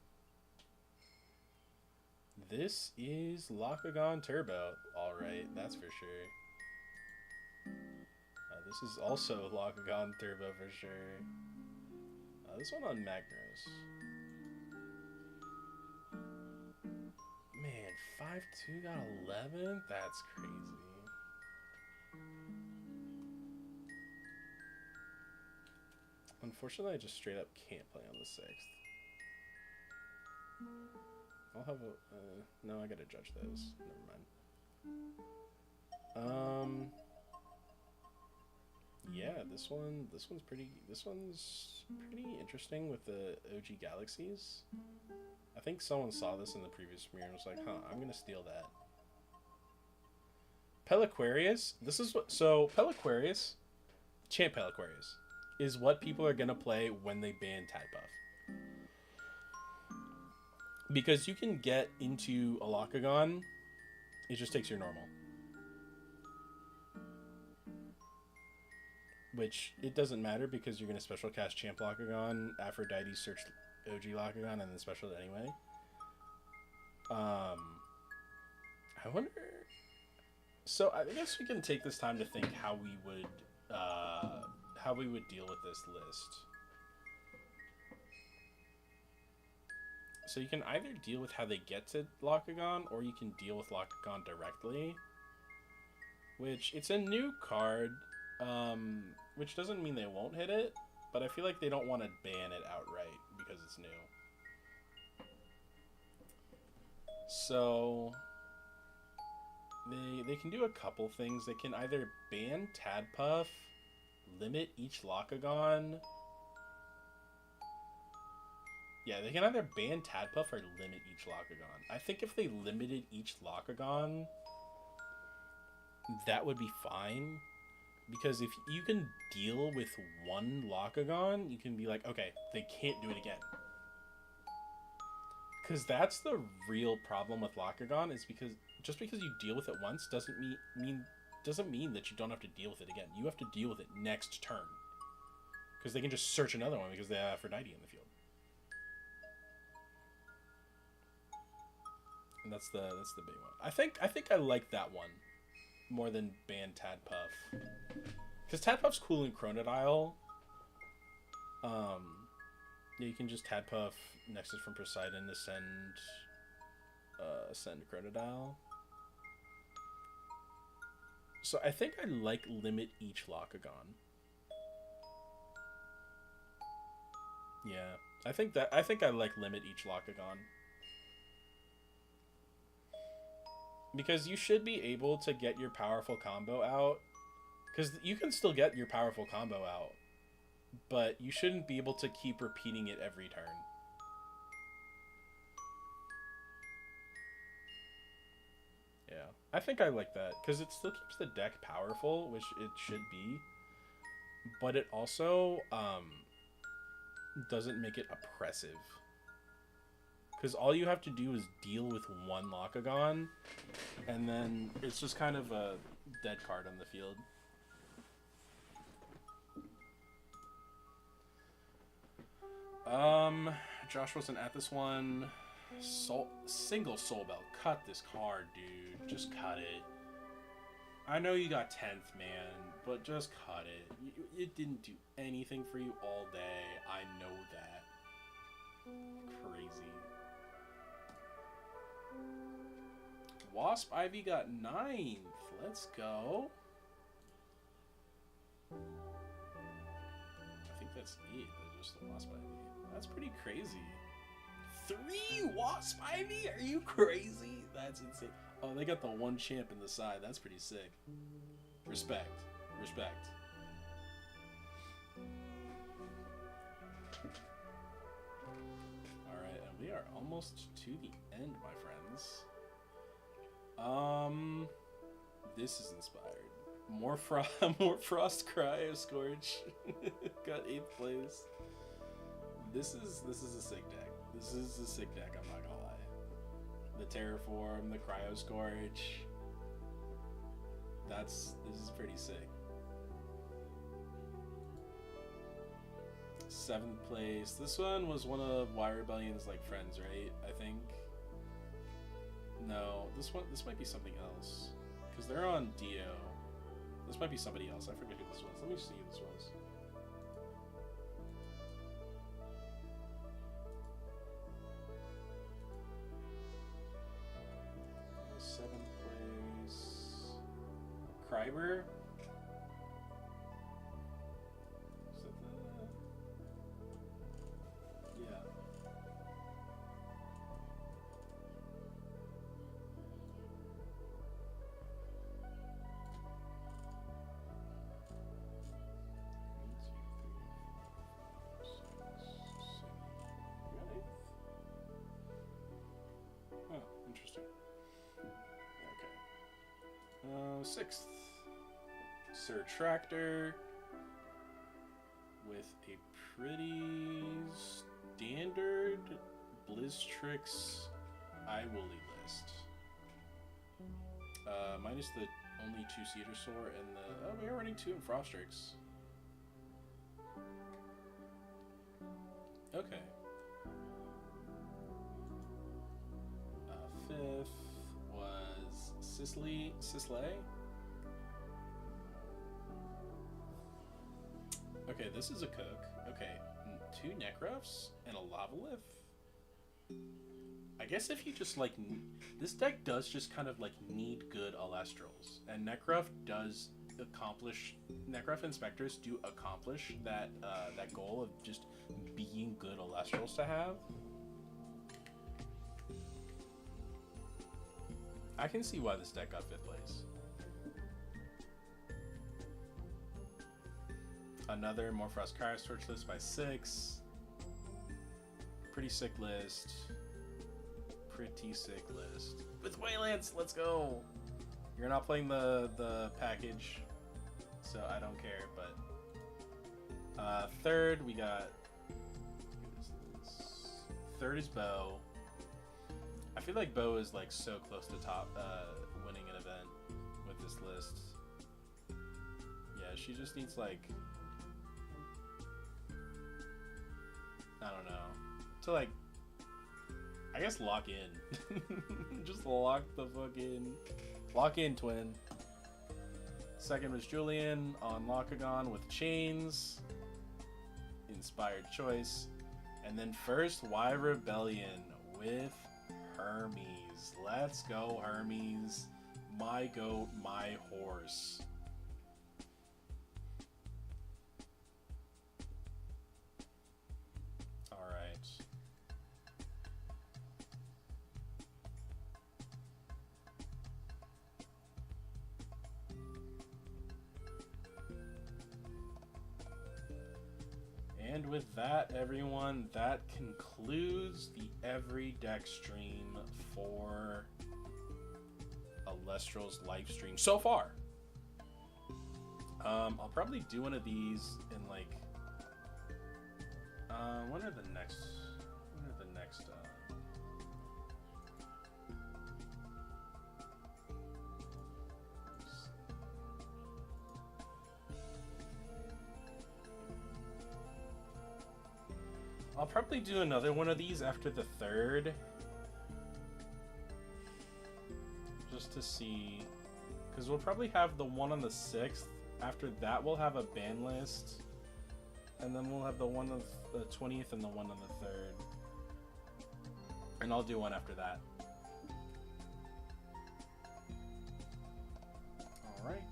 This is Locagon Turbo. Alright, that's for sure. This is also Locagon Turbo for sure. This one on Magnos. Man, 5-2 got 11? That's crazy. Unfortunately, I just straight up can't play on the 6th. I'll have a... no, I gotta judge those. Never mind. Yeah, this one's pretty interesting with the OG Galaxies. I think someone saw this in the previous premiere and was like, huh, I'm gonna steal that. Peliquarius, this is what, so Peliquarius, Champ Peliquarius, is what people are gonna play when they ban Tad Buff. Because you can get into a Locagon, it just takes your normal. Which, it doesn't matter because you're going to special cast Champ Locagon, Aphrodite search OG Locagon, and then special it anyway. I wonder... So, I guess we can take this time to think how we would deal with this list. So you can either deal with how they get to Locagon, or you can deal with Locagon directly. Which, it's a new card... which doesn't mean they won't hit it, but I feel like they don't want to ban it outright because it's new. So they can do a couple things. They can either ban Tadpuff, limit each Locagon. Yeah, they can either ban Tadpuff or limit each Locagon. I think if they limited each Locagon, that would be fine. Because if you can deal with one Locagon, you can be like, okay, they can't do it again. Because that's the real problem with Locagon, is because just because you deal with it once doesn't mean that you don't have to deal with it again. You have to deal with it next turn. Because they can just search another one because they have Aphrodite in the field. That's the big one. I think I like that one more than ban Tadpuff. Because Tadpuff's cool in Chronodile. Yeah, you can just Tadpuff Nexus from Poseidon to send Chronodile. So I think I like limit each Locagon. Yeah, I think I like limit each Locagon. Because you should be able to get your powerful combo out. Because you can still get your powerful combo out. But you shouldn't be able to keep repeating it every turn. Yeah, I think I like that. Because it still keeps the deck powerful, which it should be. But it also doesn't make it oppressive. Because all you have to do is deal with one Locagon, and then it's just kind of a dead card on the field. Josh wasn't at this one. Single Soul Bell. Cut this card, dude. Just cut it. I know you got 10th, man, but just cut it. It didn't do anything for you all day. I know that. Crazy. Wasp Ivy got 9th. Let's go. I think that's it. Just the Wasp Ivy. That's pretty crazy. 3 Wasp Ivy? Are you crazy? That's insane. Oh, they got the one champ in the side. That's pretty sick. Respect. Respect. Alright, and we are almost to the end, my friends. This is inspired. More Frost Cryo Scorch. Got 8th place. This is a sick deck. This is a sick deck, I'm not gonna lie. The Terraform, the Cryo Scorch. This is pretty sick. 7th place. This one was one of Y Rebellion's like friends, right? I think. No, this might be something else. Because they're on Dio. This might be somebody else. I forget who this was. Let me see who this was. 7th place. Kryber. Is that the... Yeah. Oh, interesting. Okay. 6th. Sir Tractor. With a pretty standard Blizztrix Iwooly list. Minus the only 2 Cedarsaur and the... Oh, we are running 2 in Frostrix. Okay. 5th was Sisley. Okay, this is a cook. Okay, 2 Necruffs and a Lavalith. I guess if you just like... This deck does just kind of like need good Alestrals. And Necruff does accomplish... Necruff Inspectors do accomplish that, that goal of just being good Alestrals to have. I can see why this deck got 5th place. Another Morphrost Cryo Torch list by 6. Pretty sick list. Pretty sick list. With Waylance, let's go! You're not playing the package, so I don't care, but... 3rd, we got... What is this? 3rd is Bo. I feel like Bo is like so close to top winning an event with this list. Yeah, she just needs like... I don't know. To like... I guess lock in. Just lock the fucking... Lock in, twin. Second was Julian on Lockagon with chains. Inspired choice. And then first, Y Rebellion with Hermes. Let's go, Hermes. My goat, my horse. Alright. And with that, everyone, that concludes the every deck stream for Alestral's live stream so far. I'll probably do one of these in like when are the next I'll probably do another one of these after the 3rd. Just to see. Because we'll probably have the one on the 6th. After that, we'll have a ban list. And then we'll have the one on the 20th and the one on the 3rd. And I'll do one after that. Alright.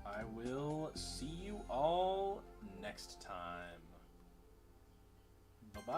I will see you all next time. Bye-bye.